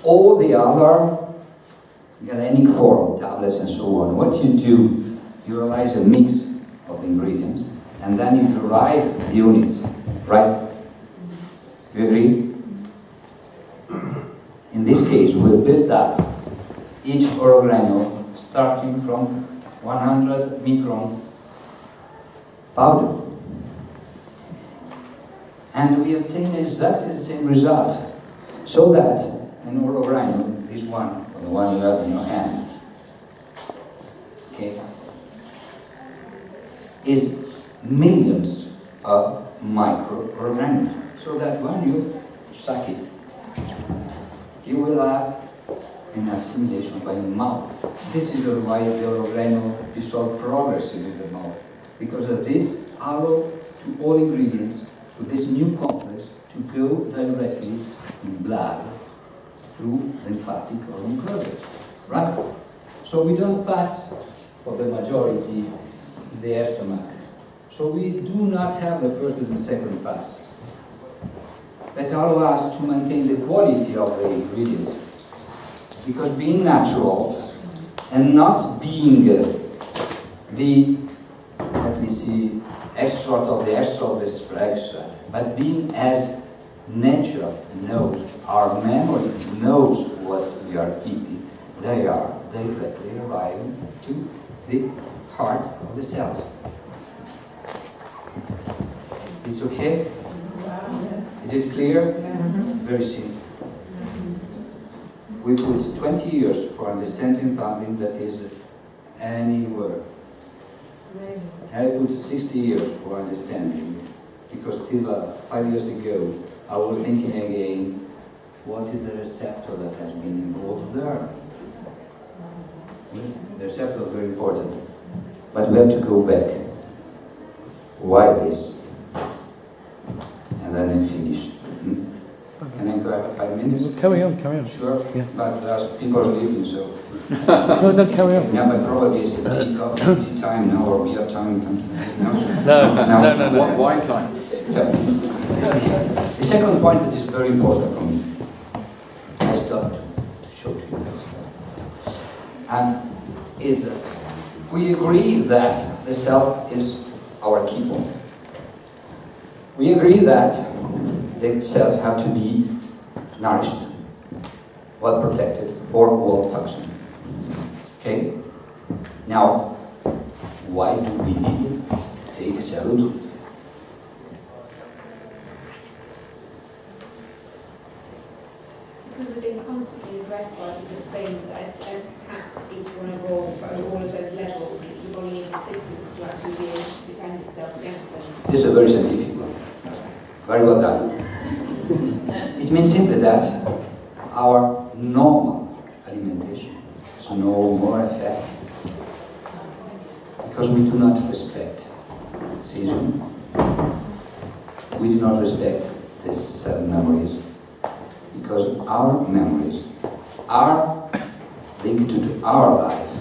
All the other galenic form, tablets and so on, what you do, you realize a mix of the ingredients, and then you derive the units, right? You agree? In this case, we'll build up each bio-granule starting from 100 micron powder. And we obtain exactly the same result, so that an bio-granule, this one, or the one you have in your hand, okay, is millions of micro-granules. So that when you suck it, you will have an assimilation by the mouth. This is why the bio-granule dissolve progressively in the mouth, because of this allow to all ingredients, to this new complex, to go directly in blood through lymphatic or mucosal, right? So we don't pass, for the majority, the stomach. So we do not have the first and the second pass. That allow us to maintain the quality of the ingredients. Because being naturals and not being extract of the extract, but being as nature knows, our memory knows what we are eating, they are directly arriving to the heart of the cells. It's okay? Is it clear? Very simple. We put 20 years for understanding something that is anywhere. I put 60 years for understanding, because till 5 years ago I was thinking again, what is the receptor that has been involved there? The receptor is very important, but we have to go back. Why this? And then I finish. Can I to have 5 minutes? Carry on, carry on. Sure, Yeah. but there's people leaving, so. No, no, carry on. Yeah, but probably it's a tea, coffee, tea time now, or beer time. No? No. Wine time. So, the second point that is very important for me, I stopped to show to you this, is we agree that the cell is our key point. We agree that the cells have to be nourished, well protected for all function. Okay? Now, why do we need to take celluloid? Because we've been constantly aggressed by different things that attacks each one of all of those levels. Your body needs assistance to actually be able to defend itself against them. This is a very scientific one. Very well done. It means simply that our normal alimentation has no more effect because we do not respect season. We do not respect the cell memories because our memories are linked to our life.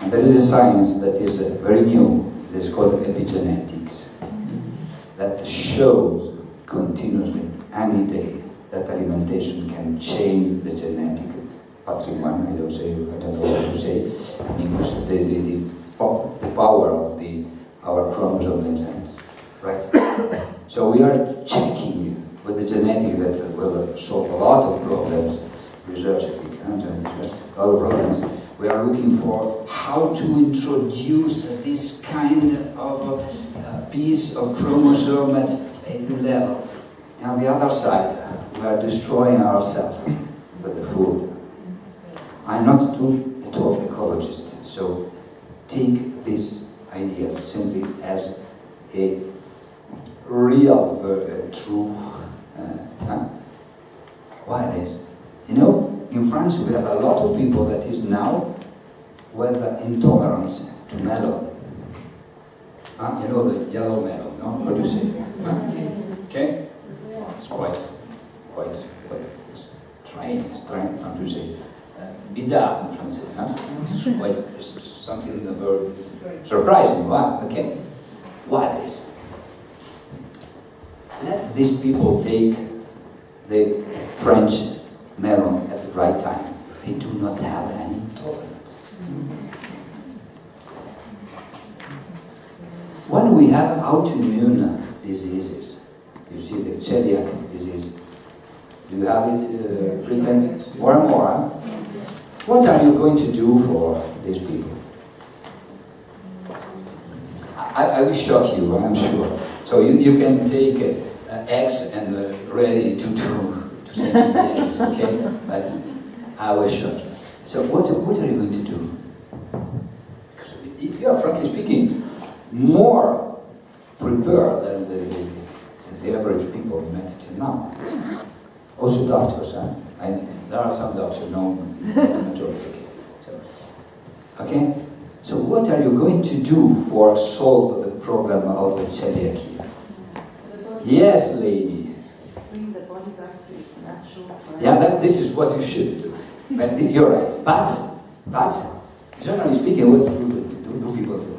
And there is a science that is very new. It is called epigenetics, that shows continuously, any day, that alimentation can change the genetic patrimony. I don't know what to say in English. The power of our chromosome and genes, right? So we are checking with the genetic that will solve a lot of problems. Research, a lot of problems. We are looking for how to introduce this kind of piece of chromosome at the level. And on the other side, we are destroying ourselves with the food. I'm not at all ecologist, so take this idea simply as a real, true. Why this? You know, in France we have a lot of people that is now with intolerance to melon. You know the yellow melon, no? What do you say? Okay? It's quite strange, how do you say? Bizarre in French, huh? It's something very surprising, right? Okay? Why this? Let these people take the French melon at the right time. They do not have any intolerance. When we have autoimmune diseases, you see the celiac disease, do you have it frequent? More and more, huh? What are you going to do for these people? I will shock you, I'm sure. So you can take eggs and ready to send to the eggs, okay? But I will shock you. So what are you going to do? Because if you are, frankly speaking, more prepared than the average people met till now. Also doctors, huh? There are some doctors, no, the majority. Okay? So what are you going to do for solve the problem of the celiac? Yes, lady. Bring the body back to its natural state. Yeah, this is what you should do. But you're right. But generally speaking, what do people do?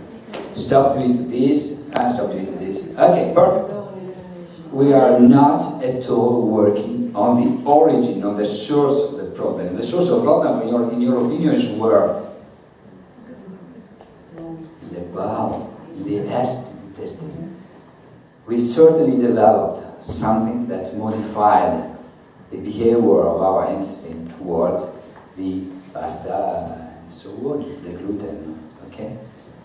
Stop to eat this, and stop to eat this. Okay, perfect. We are not at all working on the origin, on the source of the problem. The source of the problem, in your opinion, is where? The bowel, the intestine. We certainly developed something that modified the behavior of our intestine towards the pasta and so on, the gluten, okay?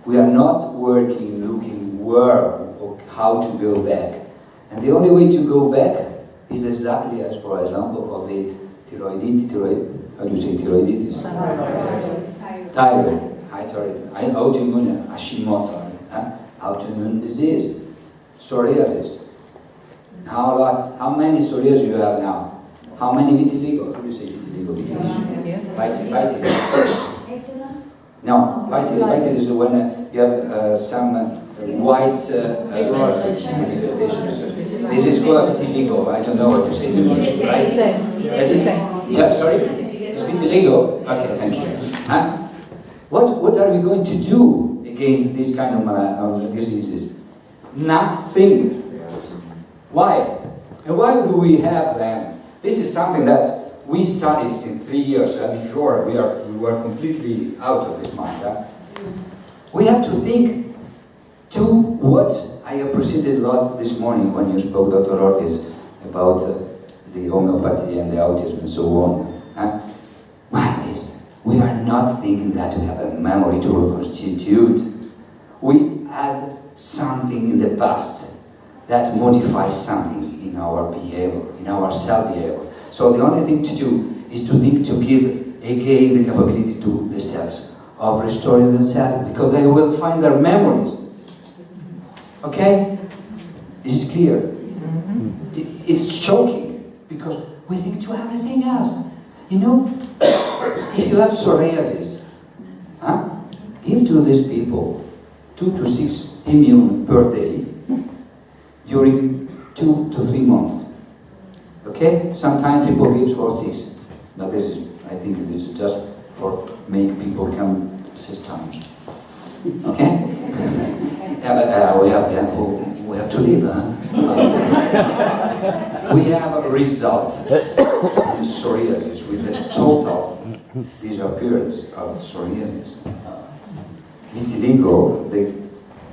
We are not working, looking where or how to go back. And the only way to go back is exactly as, for example, for the how do you say thyroiditis? Thyroid, autoimmune, Hashimoto, autoimmune disease, psoriasis. How many psoriasis you have now? How many vitiligo? How do you say vitiligo? Vitiligo. No, vitiligo is when you have some white manifestations. This is called vitiligo. I don't know what you say in English, right? Yeah, sorry? It's vitiligo? Okay, thank you. Huh? What are we going to do against this kind of diseases? Nothing. Why? And why do we have them? This is something that we studied since 3 years before we were completely out of this mind. We have to think to what I appreciated a lot this morning when you spoke, Dr. Ortiz, about the homeopathy and the autism and so on. Why this? We are not thinking that we have a memory to reconstitute. We had something in the past that modifies something in our behavior, in our cell behavior. So the only thing to do is to think to give again the capability to the cells of restoring themselves, because they will find their memories. Okay? This is clear. It's shocking because we think to everything else. You know, if you have psoriasis, give to these people 2 to 6 immune per day during 2 to 3 months. Okay? Sometimes people give for 6, but this is, I think it is just for make people come systems. Okay? Yeah, but we have to live, huh? We have a result in psoriasis with a total disappearance of psoriasis. Vitiligo, the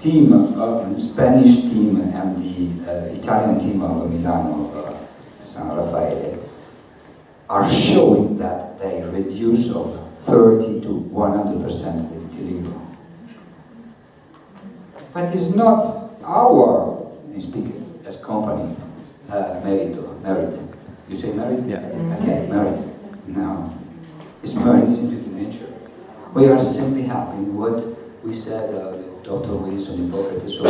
team, the Spanish team and the Italian team of Milano, San Raffaele, are showing that they reduce of 30 to 100% vitiligo. But it's not our, I speak as company, merit. You say merit? Yeah. Okay, merit. No. It's merit simply to nature. We are simply helping what we said, Dr. Wilson, Hippocrates,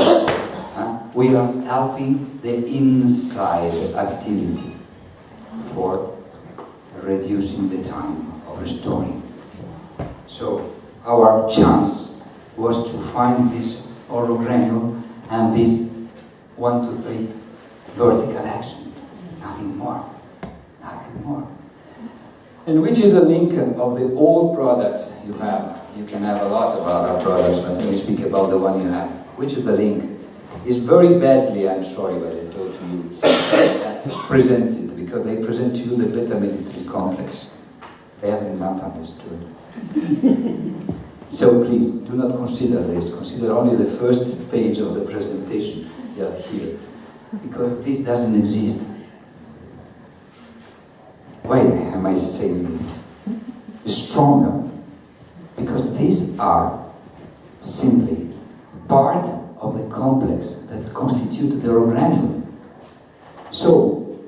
we are helping the inside activity for reducing the time of restoring. So our chance was to find this oral granule and this 1 to 3 vertical action. Nothing more. Nothing more. And which is the link of the old products you have? You can have a lot of other products, but let me speak about the one you have. Which is the link? It's very badly, I'm sorry, but I told to you, presented, because they present to you the beta-methyl complex. They haven't not understood. So please, do not consider this. Consider only the first page of the presentation you have here, because this doesn't exist. Why am I saying it? Stronger. Because these are simply part of the complex that constitute the granule. So,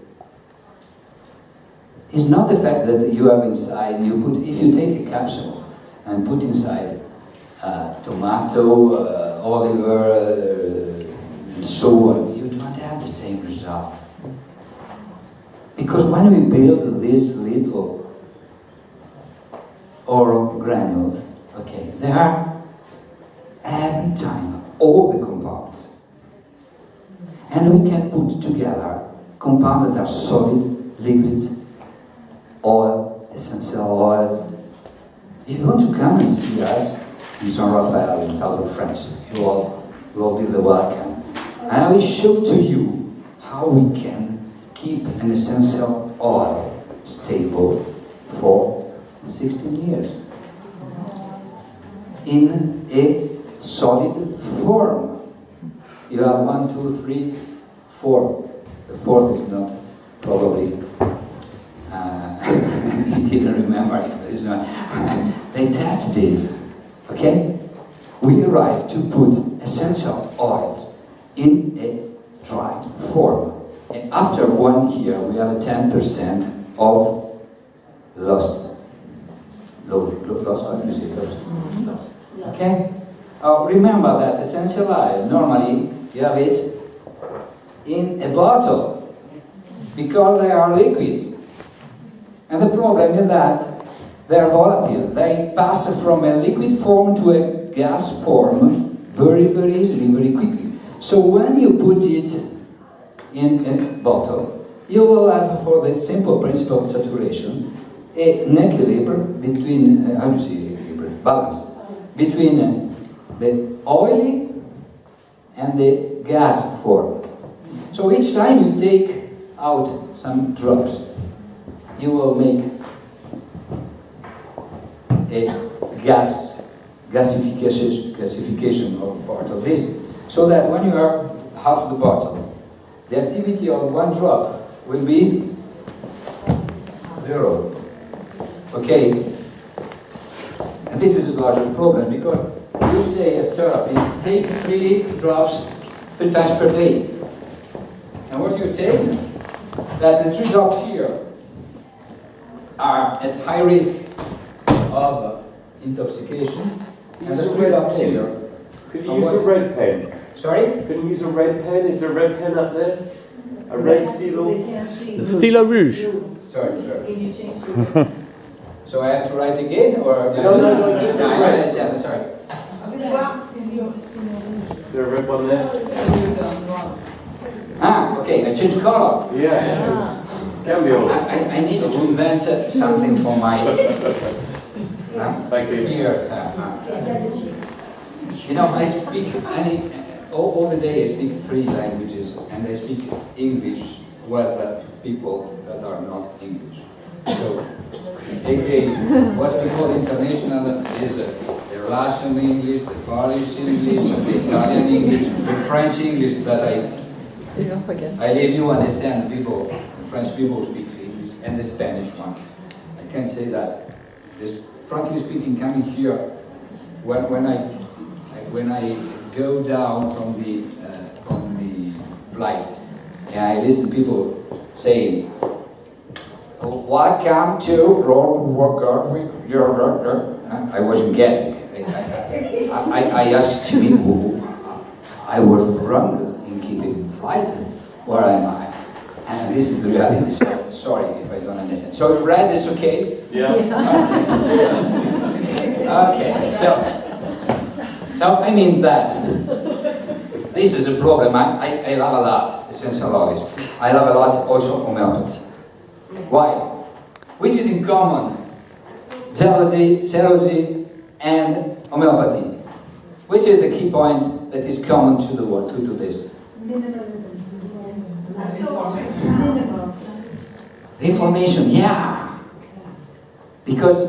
it's not the fact that you have inside, if you take a capsule and put inside tomato, olive, and so on, you do not have the same result. Because when we build these little oral granules, okay, there are every time all the compounds. And we can put together compounds that are solid, liquids, oil, essential oils. If you want to come and see us in San Rafael, in south of France, you will be the welcome. And I will show to you how we can keep an essential oil stable for 16 years in a solid form. You have 1, 2, 3, 4. The fourth is not probably you didn't remember it, but it's not. They tested it, okay? We arrived to put essential oils in a dry form. And after 1 year, we have a 10% of lost. Okay? Remember that essential oil, normally you have it in a bottle because they are liquids. And the problem is that they are volatile. They pass from a liquid form to a gas form very, very easily, very quickly. So when you put it in a bottle, you will have, for the simple principle of saturation, an equilibrium between, how do you say equilibrium? Balance between the oily and the gas form. So each time you take out some drops, you will make a gasification of part of this, so that when you are half the bottle, the activity of one drop will be 0. Okay? And this is the largest problem, because you say as therapist, take 3 drops 3 times per day. And what you're saying, that the 3 drops here are at high risk of intoxication, and the 3 drops here. Could you use a red pen? Sorry? Can you use a red pen? Is there a red pen up there? A red stilo? Stylo rouge. Sorry. Can you change the So I have to write again, or? No, just I red. understand, sorry. Is there a red one there? Ah, okay, I change color. Yeah. Can be all. I need to invent something for my Thank you. ear. You know, I speak all the day. I speak 3 languages, and I speak English with people that are not English. So, what we call international is the Russian English, the Polish English, the Italian English, the French English that I leave you understand people, the French people who speak English, and the Spanish one. I can say that. This, frankly speaking, coming here, when I go down from the flight, and I listen to people saying, "Welcome to Road Worker." I wasn't getting. I asked Jimmy, I was wrong in keeping flight. Where am I? And this is the reality. Sorry if I don't understand. So red is okay? Yeah. Okay. So I mean that this is a problem. I love a lot essential oils. I love a lot also homeopathy. Why? Which is in common? Cellogie, and homeopathy. Which is the key point that is common to to this? The information, yeah. Because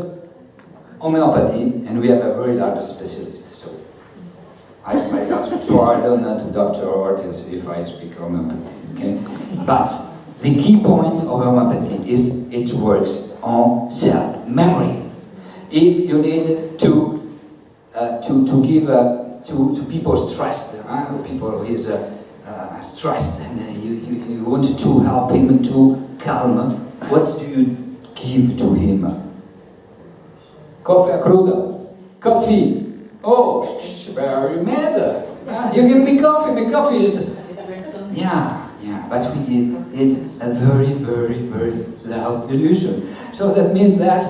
homeopathy, and we have a very large specialist, so I might ask pardon to Dr. Ortiz if I speak homeopathy, okay? But the key point of homeopathy is it works on cell memory. If you need to give to people stressed, people who is stressed, and you want to help him to calm, what do you give to him? Coffee cruda, coffee. Oh, very mad. You give me coffee. The coffee is. Yeah. But we did it a very, very, very loud illusion. So that means that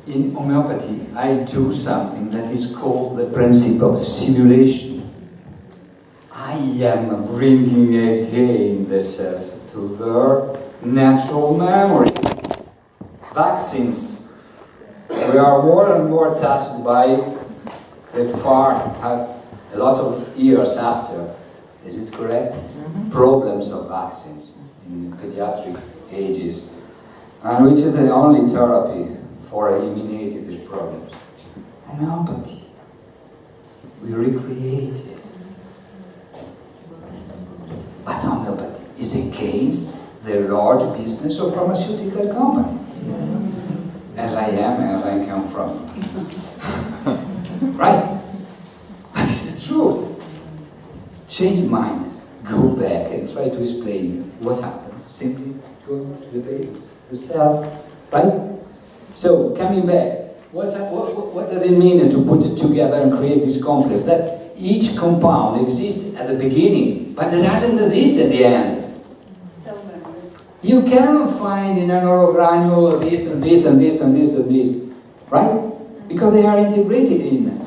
in homeopathy, I do something that is called the principle of simulation. I am bringing again the cells to their natural memory. Vaccines. We are more and more touched by the a lot of years after, is it correct? Problems of vaccines in pediatric ages, and which is the only therapy for eliminating these problems. Homeopathy. We recreate it. But homeopathy is against the large business of pharmaceutical company. As I am, as I come from. Right? But it's the truth. Change mind. Go back and try to explain what happens. Simply go to the basis. Yourself. Right? So, coming back, what does it mean to put it together and create this complex? That each compound exists at the beginning, but it doesn't exist at the end. You cannot find in an bio-granule this and this and this and this and this, right? Because they are integrated in.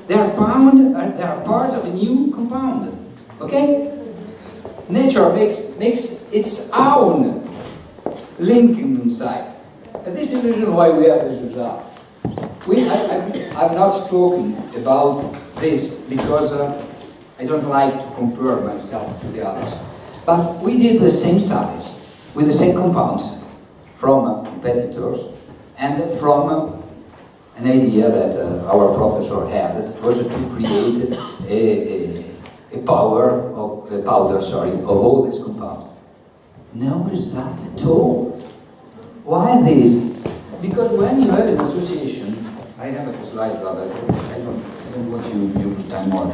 They are part of a new compound. Okay? nature makes its own linking inside. And this is the reason why we have this result. I've not spoken about this because I don't like to compare myself to the others. But we did the same studies with the same compounds from competitors and from an idea that our professor had, that was to create a powder of all these compounds. No result at all. Why this? Because when you have an association, I have a slide of it, I don't want you to use time more.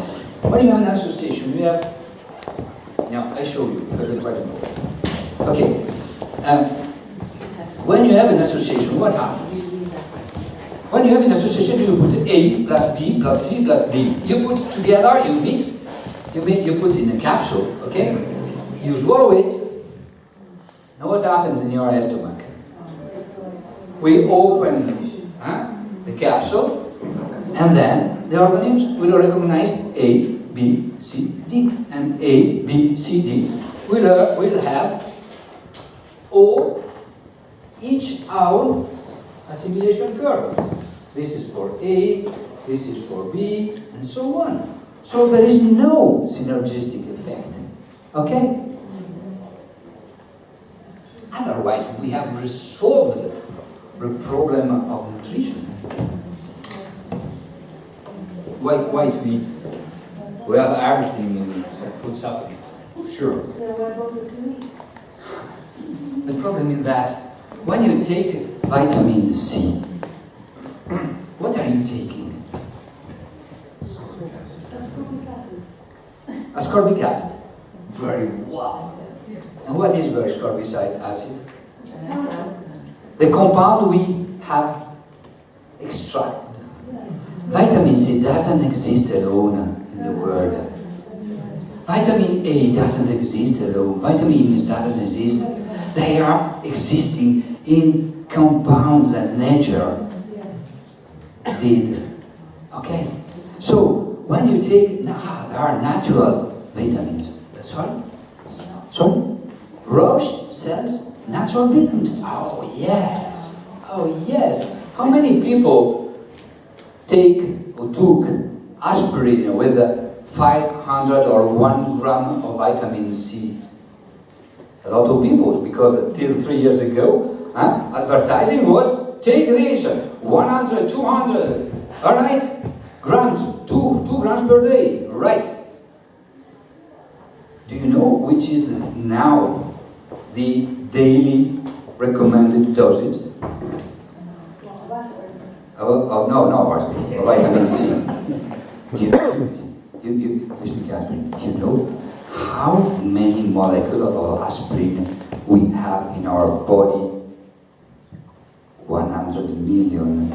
When you have an association, you have, now I show you, because it's quite important. Okay, when you have an association, what happens? When you have an association, you put A plus B plus C plus D. You put together, you mix, you put in a capsule, okay? You swallow it. Now what happens in your stomach? We open the capsule, and then the organisms will recognize A, B, C, D. And A, B, C, D will have all each our assimilation curve. This is for A, this is for B, and so on. So there is no synergistic effect. Okay? Otherwise, we have resolved the problem of nutrition. Why to eat? We have everything in food supplements. Sure. The problem is that when you take vitamin C, what are you taking? Ascorbic acid. Very well. And what is ascorbic acid? The compound we have extracted. Vitamin C doesn't exist alone in the world. Vitamin A doesn't exist alone. Vitamins doesn't exist. They are existing in compounds that nature did. Okay? So, when you take, there are natural vitamins. Sorry? Roche sells natural vitamins. Oh, yes. Oh, yes. How many people take or took aspirin with 500 or 1 gram of vitamin C? A lot of people, because till 3 years ago, advertising was, take this, 100, 200, all right, grams, 2 grams per day, right. Do you know which is now the daily recommended dosage? No, vitamin C. Do you speak aspirin? Do you know how many molecules of aspirin we have in our body? 100 million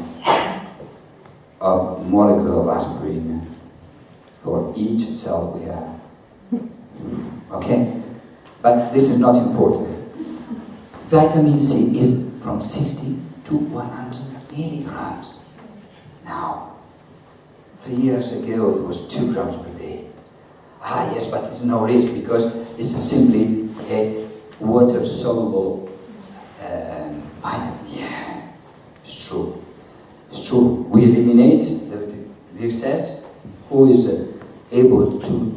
of molecules of aspirin for each cell we have. Okay? But this is not important. Vitamin C is from 60 to 100 milligrams. Now, 3 years ago it was 2 grams per day. Yes, but it's no risk because it's simply a water-soluble vitamin. Yeah, it's true. It's true. We eliminate the excess. Who is able to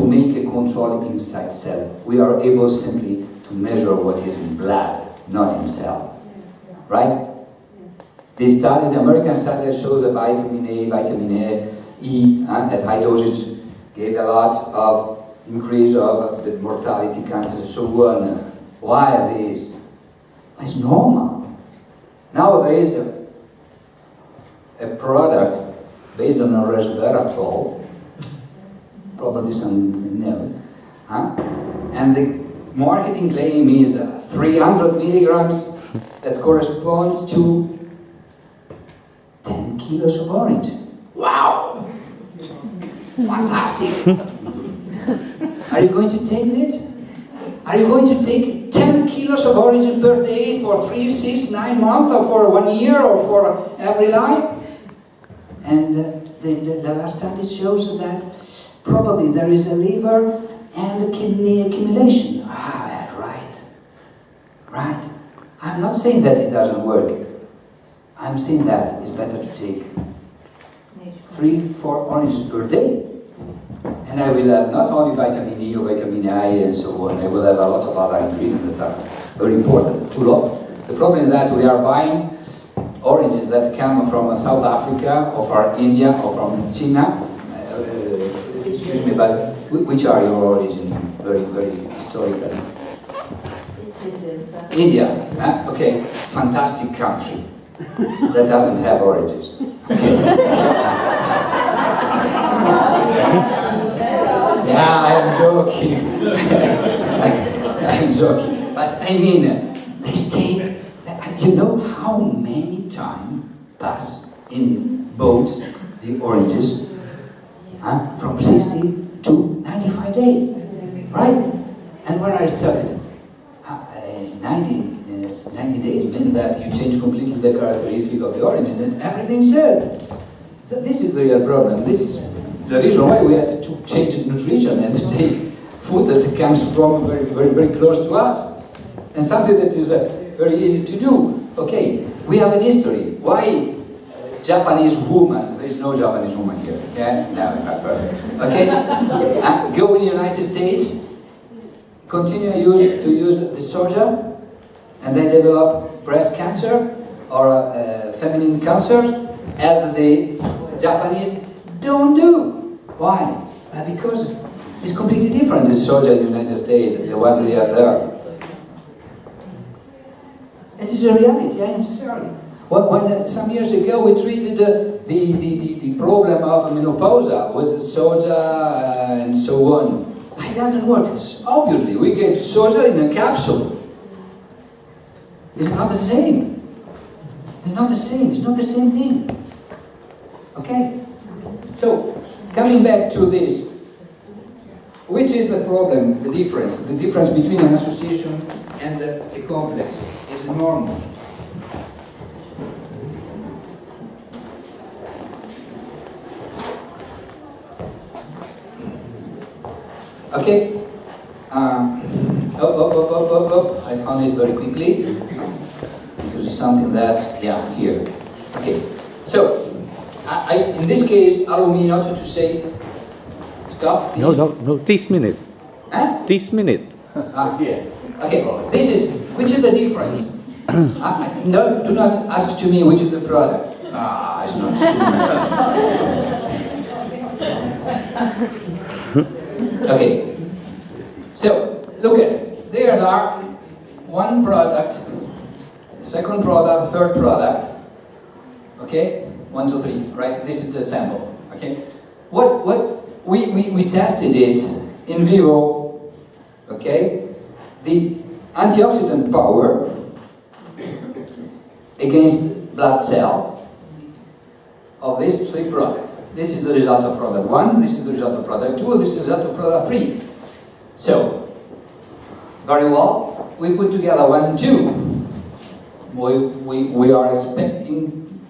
make a control inside cell? We are able simply to measure what is in blood, not in cell. Right? These studies, the American study shows that vitamin A, vitamin E at high dosage gave a lot of increase of the mortality, cancer, and so on. Why this? It's normal. Now there is a product based on a resveratrol, probably some know, and the marketing claim is 300 milligrams that corresponds to 10 kilos of orange. Wow! Fantastic! Are you going to take it? Are you going to take 10 kilos of orange per day for 3, 6, 9 months, or for 1 year, or for every life? And the last study shows that probably there is a liver and the kidney accumulation. Ah, right. Right. I'm not saying that it doesn't work. I'm saying that it's better to take 3-4 oranges per day. And I will have not only vitamin E or vitamin I and so on, I will have a lot of other ingredients that are very important, full of. The problem is that we are buying oranges that come from South Africa or from India or from China. Excuse me, but which are your origin? Very, very historical. It's Indian, sir. India, okay, fantastic country that doesn't have oranges. Okay. Yeah, I'm joking. I'm joking. But I mean, they stay. You know how many times pass in boats the oranges? From 60 to 95 days, right? And what are you talking? 90 days mean that you change completely the characteristic of the orange and everything's dead. So this is the real problem. This is the reason why we had to change nutrition and to take food that comes from very, very, very close to us. And something that is very easy to do. Okay, we have an history. Why Japanese woman? There is no Japanese woman here. Okay, no, not perfect. Okay, go in the United States, continue to use the soja, and they develop breast cancer or feminine cancers, as the Japanese don't do. Why? Because it's completely different, the soja in the United States, the one they have there. It is a reality, I am sorry. When some years ago we treated the problem of menopause with soja and so on, it doesn't work. Obviously, we gave soja in a capsule. It's not the same. It's not the same. It's not the same thing. Okay? So, coming back to this, which is the problem, the difference? The difference between an association and a complex is enormous. Okay? I found it very quickly because it's something that, yeah, here. Okay. So, in this case, allow me not to say stop. No, this minute. Huh? This minute. Yeah. Okay, this is, which is the difference? No, do not ask to me which is the product. It's not true. Okay, so look at, there are one product, second product, third product. Okay, 1, 2, 3, right? This is the sample. Okay, what we tested it in vivo. Okay, the antioxidant power against blood cells of these 3 products. This is the result of product 1, this is the result of product 2, this is the result of product 3. So, very well, we put together 1 and 2. We are expecting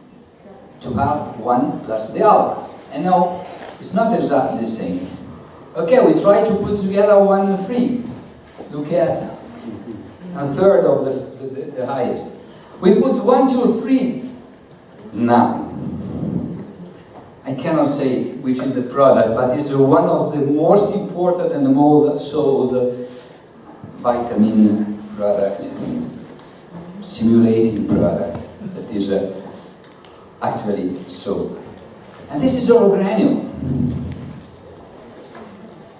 to have one plus the other. And now, it's not exactly the same. Okay, we try to put together 1 and 3. Look at a third of the highest. We put 1, 2, 3. Nothing. I cannot say which is the product, but it's one of the most important and the most sold vitamin products, stimulating product that is actually sold. And this is all granule.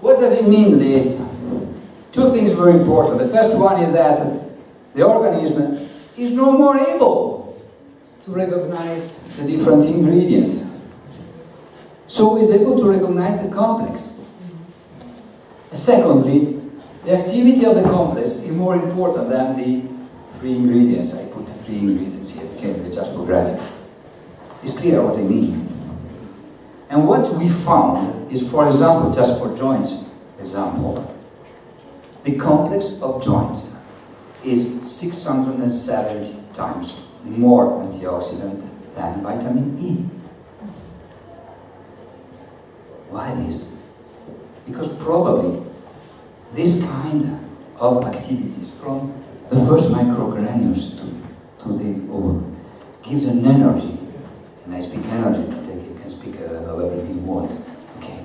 What does it mean, this? 2 things very important. The first one is that the organism is no more able to recognize the different ingredients. So is able to recognize the complex. Secondly, the activity of the complex is more important than the 3 ingredients. I put 3 ingredients here, okay, just for graphics. It's clear what I mean. And what we found is, for example, just for joints example, the complex of joints is 670 times more antioxidant than vitamin E. Why this? Because probably this kind of activities, from the first microgranules to the ovum, gives an energy, and I speak energy, but I can speak of everything you want, okay?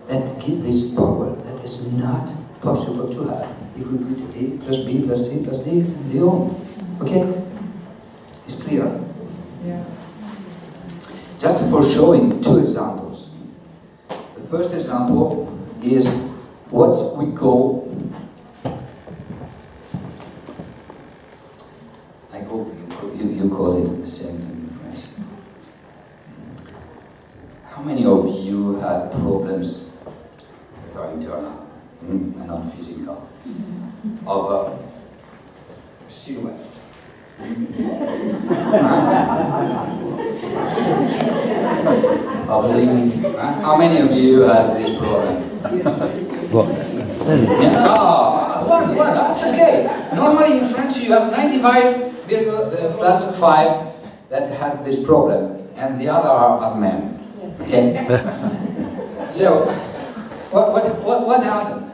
That gives this power that is not possible to have if we put A plus B plus C plus D in the ovum, okay? It's clear? Yeah. Just for showing two examples. The first example is what we call, I hope you call it the same thing in French. How many of you have problems that are internal and not physical of silhouette? Of living. How many of you have this problem? What? Yeah. One, that's okay. Normally in French you have 95 plus 5 that had this problem, and the other are men. Okay? So, what happened?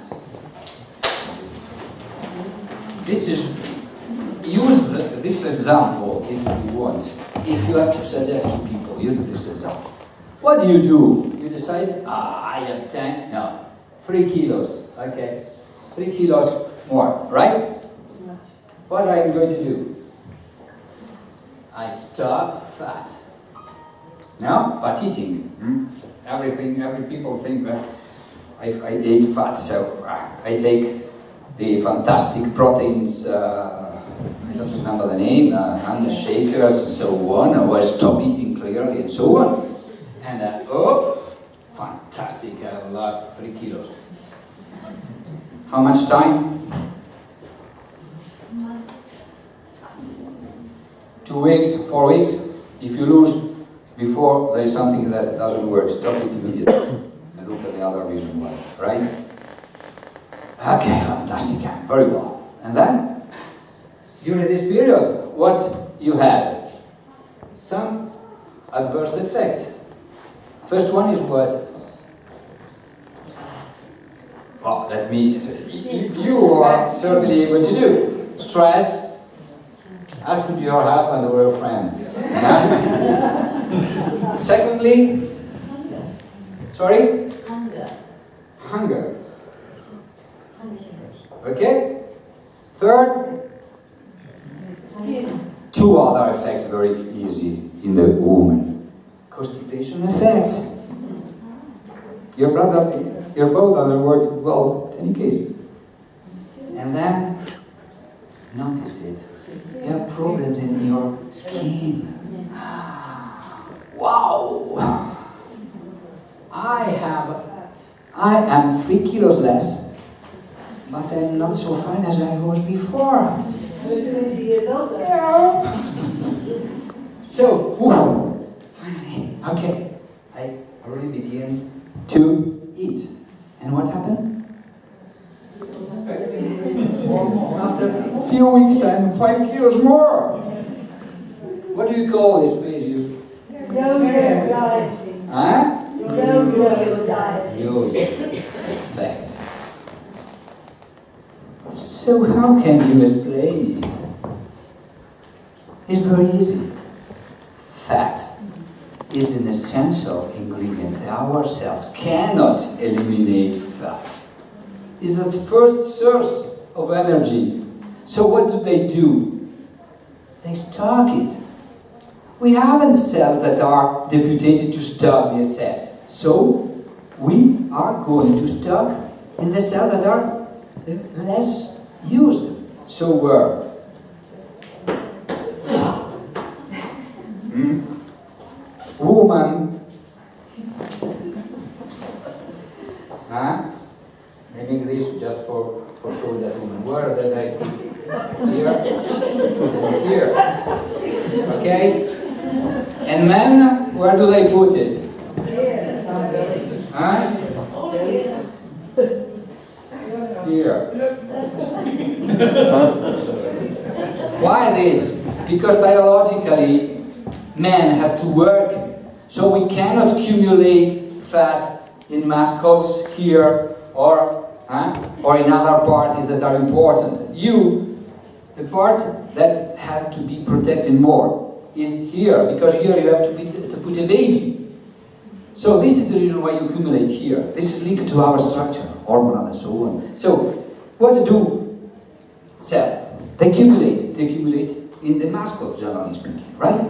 Use this example if you want. If you have to suggest to people, use this example. What do? You decide, I have 10, no, 3 kilos. Okay, 3 kilos more, right? What are you going to do? I stop fat. No? Fat eating. Every people think that I ate fat, so I take the fantastic proteins, I don't remember the name, and shakers and so on, or I stop eating clearly and so on. And fantastic, I have lost 3 kilos. How much time? 2 weeks, 4 weeks? If you lose before there is something that doesn't work, stop it immediately and look at the other reason why, right? Okay, fantastic, very well. And then, during this period, what you had? Some adverse effect. First one is what? Well, let me, you are certainly able to do. Stress. Ask your husband or your friend. Yeah? Secondly, sorry? Hunger. Okay? Third? Two other effects very easy in the woman. Constipation effects. Your both other word, well, in any case. And then, notice it. You have problems in your skin. Wow! I am 3 kilos less, but I'm not so fine as I was before. You're 20 years older. Yeah. So, finally, okay, I already begin to eat. And what happened? After a few weeks, I'm 5 kilos more. What do you call this, please? Yo-yo dieting. Huh? Yo-yo dieting. Yo-yo effect. So how can you explain it? It's very easy. Fat is an essential ingredient. Our cells cannot eliminate fat. It's the first source of energy. So what do? They stock it. We haven't cells that are deputed to stock the excess. So we are going to stock in the cells that are less used. So woman, I make this just for showing that woman. Where did I put it? Here and here. Okay? And men, where do they put it? Huh? Here. Why this? Because biologically, man has to work, so we cannot accumulate fat in muscles here or or in other parties that are important. The part that has to be protected more is here, because here you have to put a baby. So this is the reason why you accumulate here. This is linked to our structure, hormonal and so on. So what to do? Cell. They accumulate in the muscle, generally speaking, right?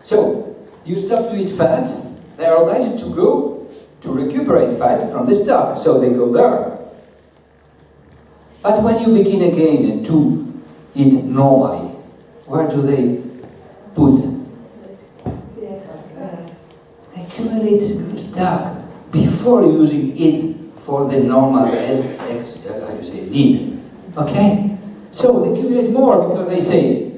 So you stop to eat fat, they are obliged to go to recuperate fat from the stock, so they go there. But when you begin again to eat normally, where do they put? They accumulate stock before using it for the normal need. Okay? So they accumulate more because they say,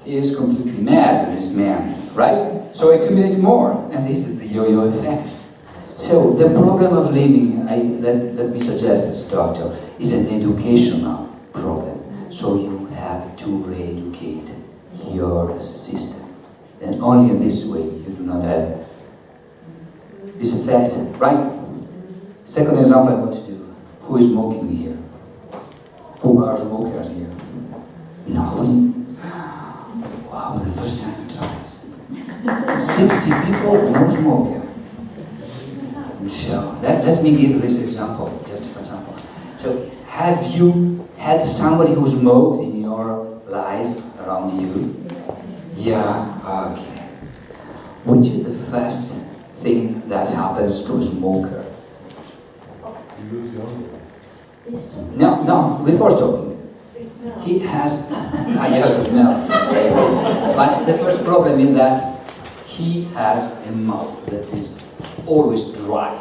he is completely mad, this man, right? So accumulate more, and this is the yo-yo effect. So the problem of living, let me suggest as a doctor, is an educational problem. So you have to re-educate your system. And only in this way you do not have this effect, right? Second example I want to do. Who is smoking here? Who are smokers here? Nobody? Wow, the first time it happens. 60 people, no smoker. So, let me give this example, just for example. So, have you had somebody who smoked in your life around you? Yeah, okay. Which is the first thing that happens to a smoker? No, before stopping. He has, but the first problem is that he has a mouth that is always dry.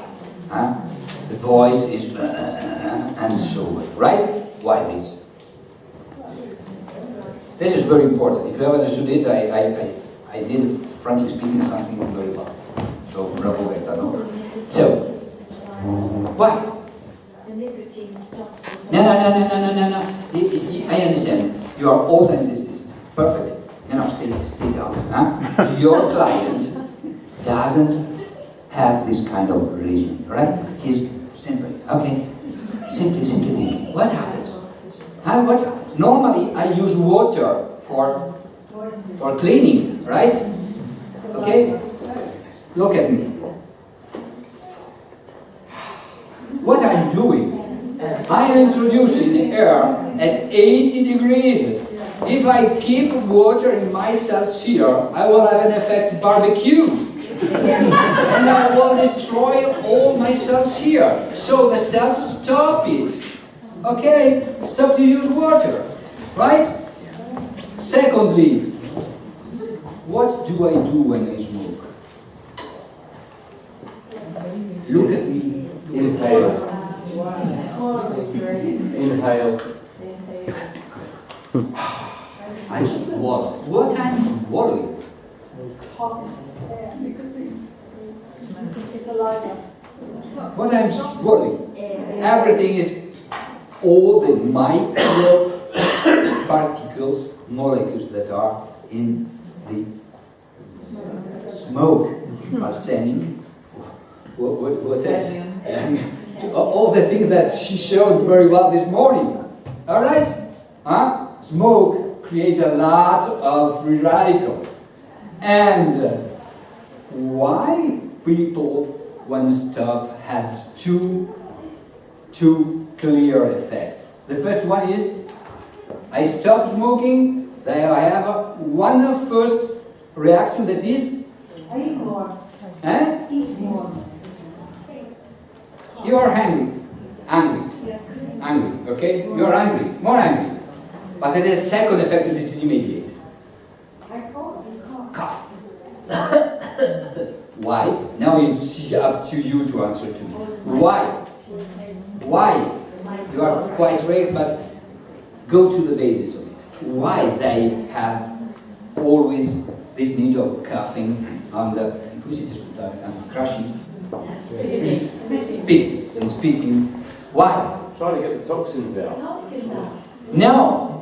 The voice is and so on, right? Why this? This is very important. If you have understood it, I did, frankly speaking, something very well. So, bravo, Gaetano. So, why? No. I understand. You are authenticity. Perfect. No, stay down. Your client doesn't have this kind of reason, right? He's simply, okay, simply thinking. What happens? What happens? Normally, I use water for cleaning, right? Okay? Look at me. What I'm doing, I am introducing the air at 80 degrees. If I keep water in my cells here, I will have an effect barbecue. And I will destroy all my cells here. So the cells stop it. Okay? Stop to use water. Right? Secondly, what do I do when I smoke? Look at me. Inhale. Inhale. I swallow. What I'm swallowing? What I'm swallowing? Everything is all the micro particles, molecules that are in the smoke. Arsenic. What else? All the things that she showed very well this morning. Alright? Smoke creates a lot of free radicals. And why people, when stop, has two clear effects. The first one is, I stop smoking, then I have one first reaction that is, Eat more. Eat more. You are angry, okay? You are angry, more angry. But there is a second effect that is immediate. Cough. Why? Now it's up to you to answer to me. Why? Why? You are quite right, but go to the basis of it. Why they have always this need of coughing on the crushing, spitting. Why? Trying to get the toxins out. No,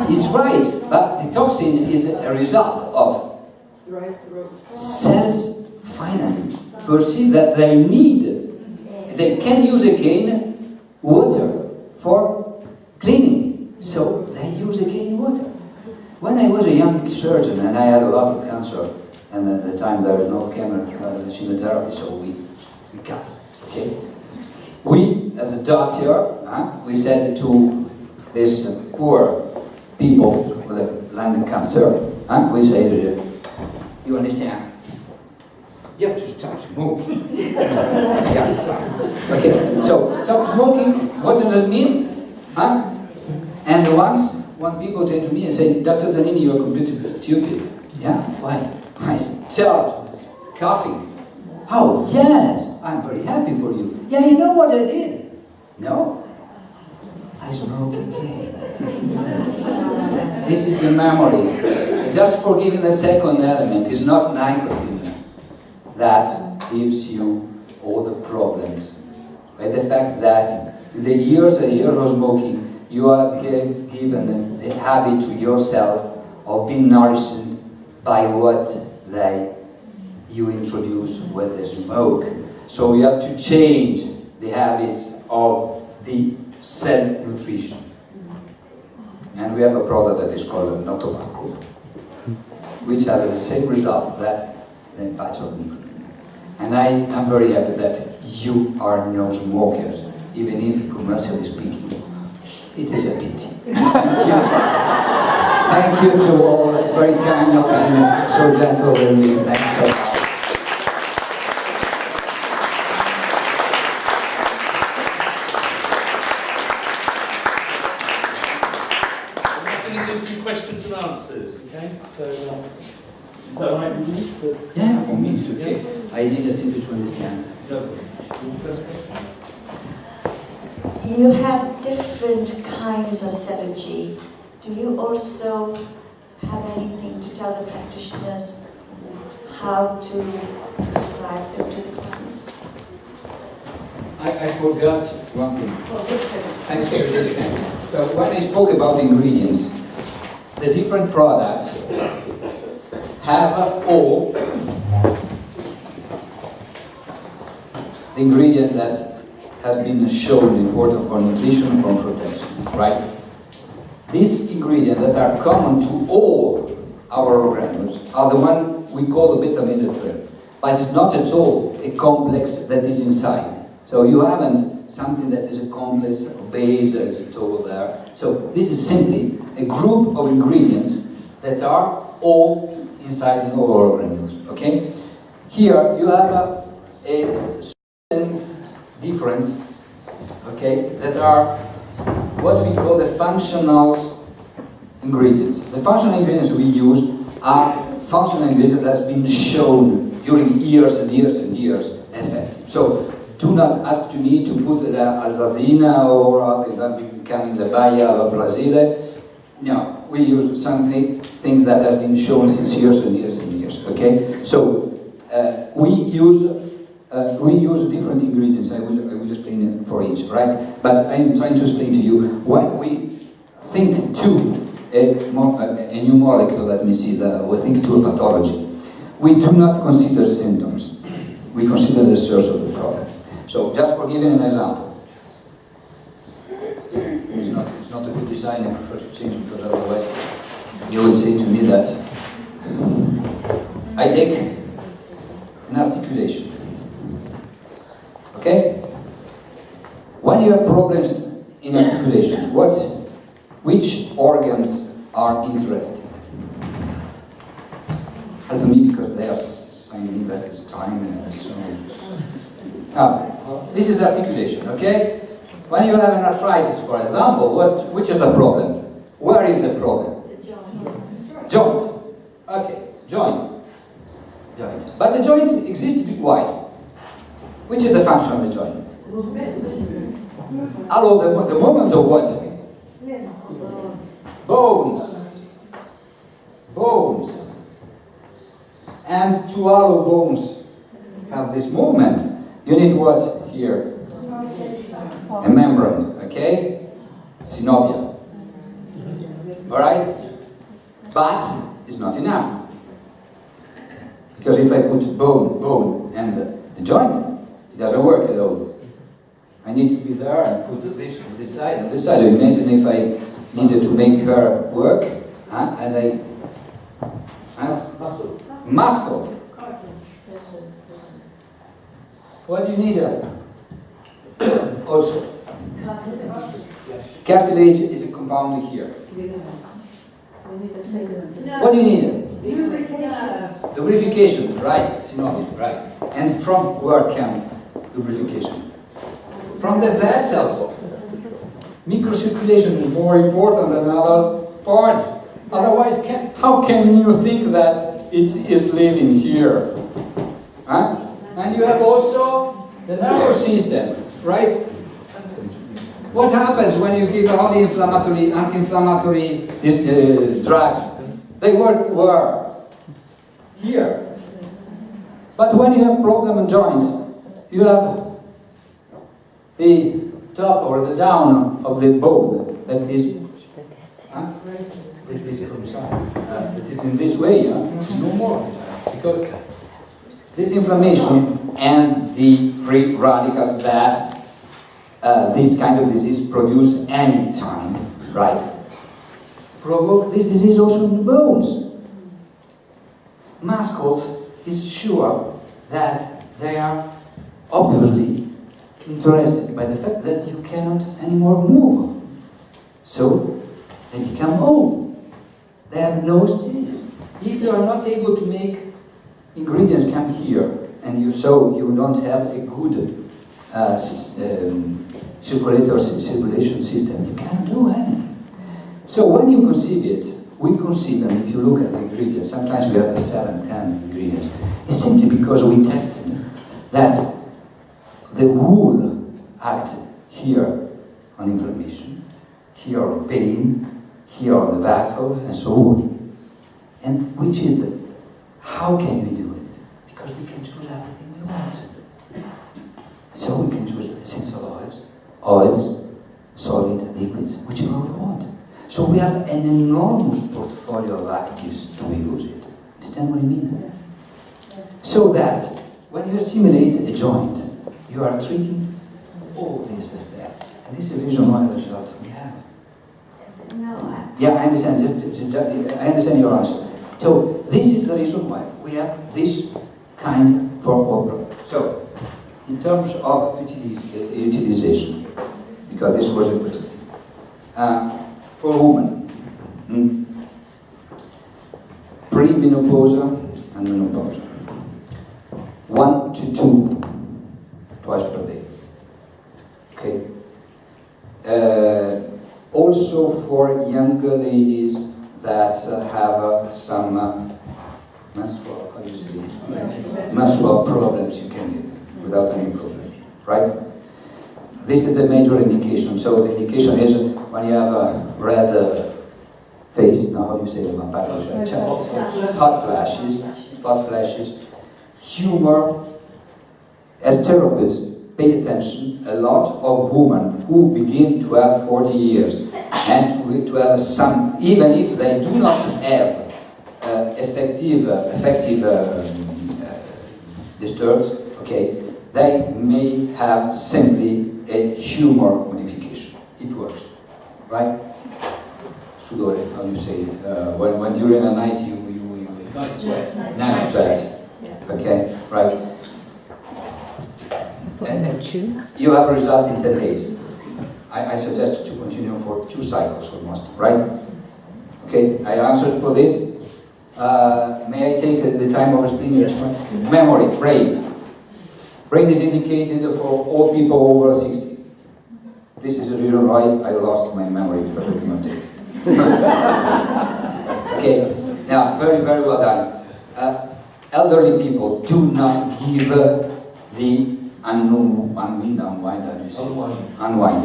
it's right, but the toxin is a result of cells finally perceive that they need it. They can use again water for cleaning. So they use again water. When I was a young surgeon and I had a lot of cancer, and at the time there was no chemotherapy, so we cut. Okay? We, as a doctor, we said to these poor people with a lung cancer, we say to them, you understand? You have to stop smoking. Yeah. Okay, so stop smoking, what does that mean? And once one people came to me and said, Dr. Zannini, you are completely stupid. Yeah, why? I stopped coughing. Oh, yes, I'm very happy for you. Yeah, you know what I did? No? I smoke again. This is the memory. Just forgiving the second element is not nicotine that gives you all the problems. By the fact that in the years and years of smoking, you have given the habit to yourself of being nourished by what you introduce with the smoke. So you have to change the habits of the cell nutrition. And we have a product that is called no tobacco, which has the same result that the patch of nicotine. And I am very happy that you are no smokers, even if commercially speaking, it is a pity. Thank you. Thank you to all. It's very kind of you, so gentle with me. Thanks so much. We're going to do some questions and answers, okay? So, is that all right with you? Yeah, for me it's okay. I need a simple to understand. You have different kinds of cellogie. Do you also have anything to tell the practitioners how to describe them to the clients? I forgot one thing. Thanks for this. So when I spoke about ingredients, the different products have all the ingredient that has been shown important for nutrition, for protection, right? These ingredients that are common to all our granules are the one we call the beta-midotrim, but it's not at all a complex that is inside. So you haven't something that is a complex base as it's over there. So this is simply a group of ingredients that are all inside in all our granules, okay? Here you have a certain difference, okay, that are what we call the functional ingredients. The functional ingredients we use are functional ingredients that have been shown during years and years and years effective. So do not ask to me to put alzazina or other than coming the baia or Brazil. No, we use something that has been shown since years and years and years. Okay, so we use different ingredients. I will explain for each, right? But I'm trying to explain to you when we think to a new molecule. Let me see. We think to a pathology. We do not consider symptoms. We consider the source of the problem. So just for giving an example, it's not a good design. I prefer to change because otherwise you will say to me that I take an articulation. Okay? When you have problems in articulations, which organs are interested? Help me because they are saying that it's time and so on. This is articulation, okay? When you have an arthritis, for example, which is the problem? Where is the problem? The joints. Joint. Okay, joint. But the joint exists why? Which is the function of the joint? Allow the movement of what? Bones. Bones. And to allow bones have this movement, you need what here? A membrane, okay? Synovium. Alright? But it's not enough. Because if I put bone, and the joint, it doesn't work alone. I need to be there and put this on this side and this side. Imagine if I needed to make her work, and I... Muscle. Muscle. What do you need? Also, cartilage is a compound here. What do you need? Lubrification, right? Synonym, right? And from where can lubrification? From the vessels. Microcirculation is more important than other parts. Otherwise, how can you think that it is living here? Huh? And you have also the nervous system, right? What happens when you give only anti-inflammatory drugs? They work where? Here. But when you have problem in joints, you have the top or the down of the bone that is, it is in this way, it's no more. Because this inflammation and the free radicals that this kind of disease produce any time, right, provoke this disease also in the bones. Muscles is sure that they are obviously interested by the fact that you cannot anymore move. So they become old. They have no stimulus. If you are not able to make ingredients come here, and you don't have a good circulation system, you can't do anything. So when you conceive it, we conceive, and if you look at the ingredients, sometimes we have 7, 10 ingredients. It's simply because we tested that the wool acts here on inflammation, here on pain, here on the vessel, and so on. And which is, how can we do it? Because we can choose everything we want. So we can choose essential oils, solid, liquids, whichever we want. So we have an enormous portfolio of actives to use it. Understand what I mean? So that when you assimilate a joint, you are treating all these effects. And this is the reason why the result we have. Yeah, I understand. I understand your answer. So this is the reason why we have this kind for all products. So in terms of utilization, because this was a question, for women, pre-menopause and menopause, 1 to 2 twice per day. Okay. Also for younger ladies that have some menstrual, how do you say, menstrual problems, you can get without any problem, right? This is the major indication. So the indication is when you have a red face, now how do you say it? Hot flashes, humor. As therapists, pay attention, a lot of women who begin to have 40 years and to have some, even if they do not have effective disturbs, okay, they may have simply a humor modification. It works, right? Sudore, how do you say it? When during a night you Night sweat. night sweat, okay, right? And you have a result in 10 days. I suggest to continue for 2 cycles almost, right? Okay, I answered for this. May I take the time of explaining this one? Memory, brain. Brain is indicated for all people over 60. This is the reason why I lost my memory, because I do not take it. Okay, now, very, very well done. Elderly people do not give the unwind,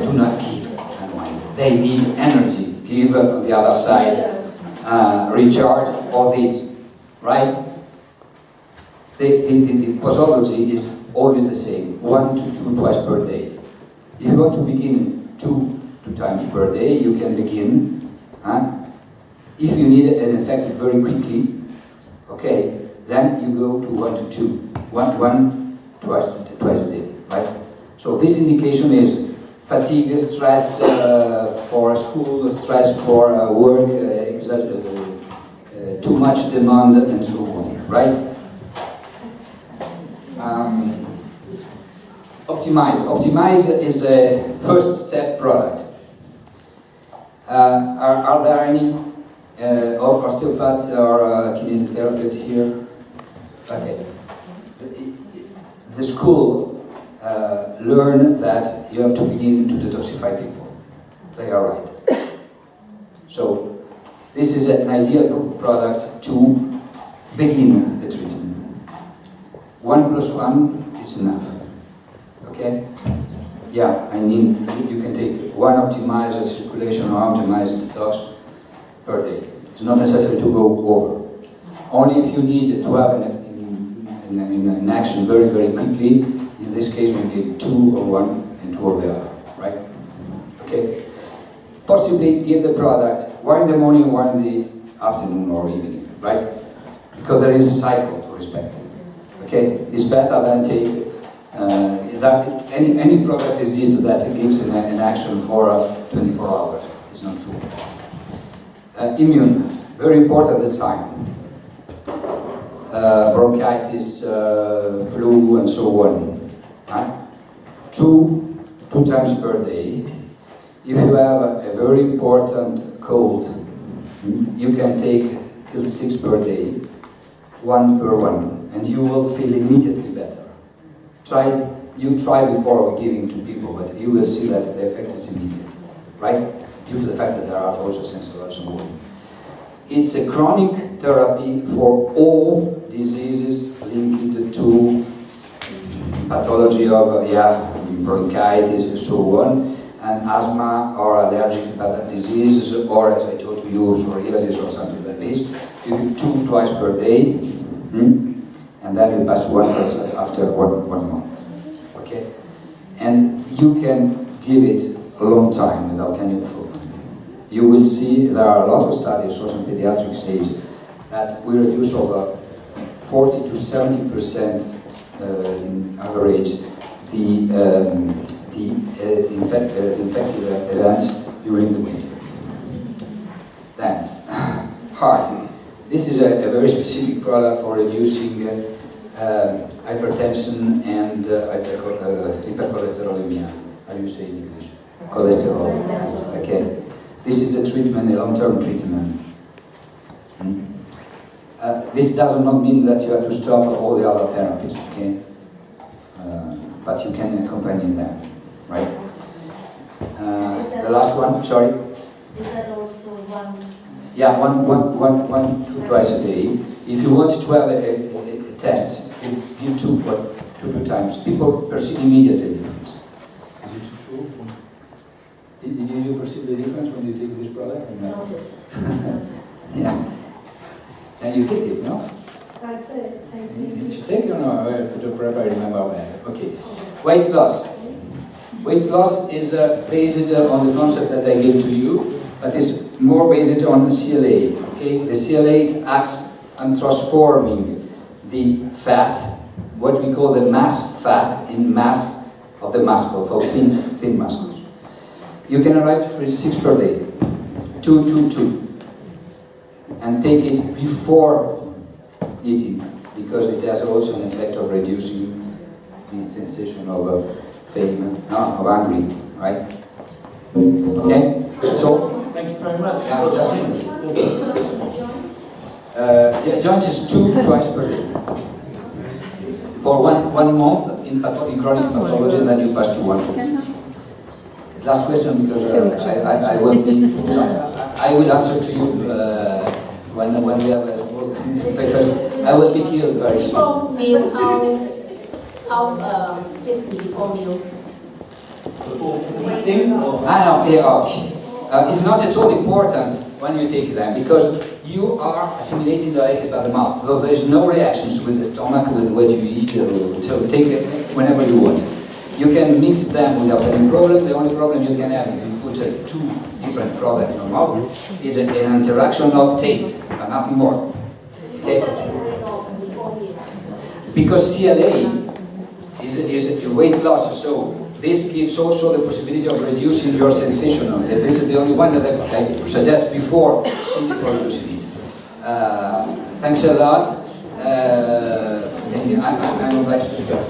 do not give unwind. They need energy. Give on the other side, recharge, all this, right? The posology is always the same, 1 to 2 twice per day. If you want to begin 2 times per day, you can begin. If you need an effect very quickly, okay, then you go to 1 to 2, one twice a day, right? So this indication is fatigue, stress for school, stress for work, too much demand, and so on, right? Optimize. Optimize is a first step product. Are there any osteopath or kinesiotherapist here? Okay. The school learn that you have to begin to detoxify people. They are right. So this is an ideal product to begin the treatment. 1 + 1 is enough. Okay? Yeah, I mean, you can take one optimizer circulation or optimizer detox per day. It's not necessary to go over. Only if you need to have an action very, very quickly. In this case, we need 2 of one and 2 of the other, right? Okay? Possibly give the product one in the morning, one in the afternoon or evening, right? Because there is a cycle to respect. Okay? It's better than take any product exists that gives an action for 24 hours. It's not true. Immune, very important at the time. Bronchitis, flu, and so on. Two times per day. If you have a very important cold, you can take till 6 per day, 1 per 1, and you will feel immediately better. You try before giving to people, but you will see that the effect is immediate, right? Due to the fact that there are also sensory and so. It's a chronic therapy for all diseases linked to pathology of bronchitis and so on, and asthma or allergic diseases, or as I told you, psoriasis or something like this. You do 2 twice per day, and then you pass 1 after one month. Okay, and you can give it a long time without any improvement. You will see there are a lot of studies, also in pediatric stage, that we reduce over 40 to 70% in average the infective events during the winter. Then, heart. This is a very specific product for reducing hypertension and hypercholesterolemia. How do you say in English? Cholesterol. Okay. This is a treatment, a long-term treatment. This does not mean that you have to stop all the other therapies, okay? But you can accompany them, right? The last one, sorry? Is that also one? Yeah, one, 2 twice a day. If you want to have a test, give 2 times. People perceive immediately the difference. Is it true? Did you perceive the difference when you take this product? Notice. Yeah. And you take it, no? That's it. Thank Did you. you take it or no? I remember when. Okay. Weight loss. Weight loss is based on the concept that I gave to you, but it's more based on the CLA. Okay, the CLA acts on transforming the fat, what we call the mass fat, in mass of the muscles, so thin muscles. You can arrive to 6 per day, 2, and take it before eating, because it has also an effect of reducing the sensation of fame, of hungry, right? Okay, so. Thank you very much. Yeah, joints is 2 twice per day. For one month in chronic pathology, and then you pass to 1 month. Last question, because I will answer to you when we have a smoke, because I will be killed very soon. Before meal, how is before meal? Before eating? Or? It's not at all important when you take them, because you are assimilating directly by the mouth. So there is no reactions with the stomach, with what you eat, so take it whenever you want. You can mix them without any problem. The only problem you can have if you put 2 different products in your mouth is an interaction of taste, and nothing more. Okay? Because CLA is a weight loss, so this gives also the possibility of reducing your sensational. This is the only one that I suggest before, simply for using it. Thanks a lot. I'm obliged to stop.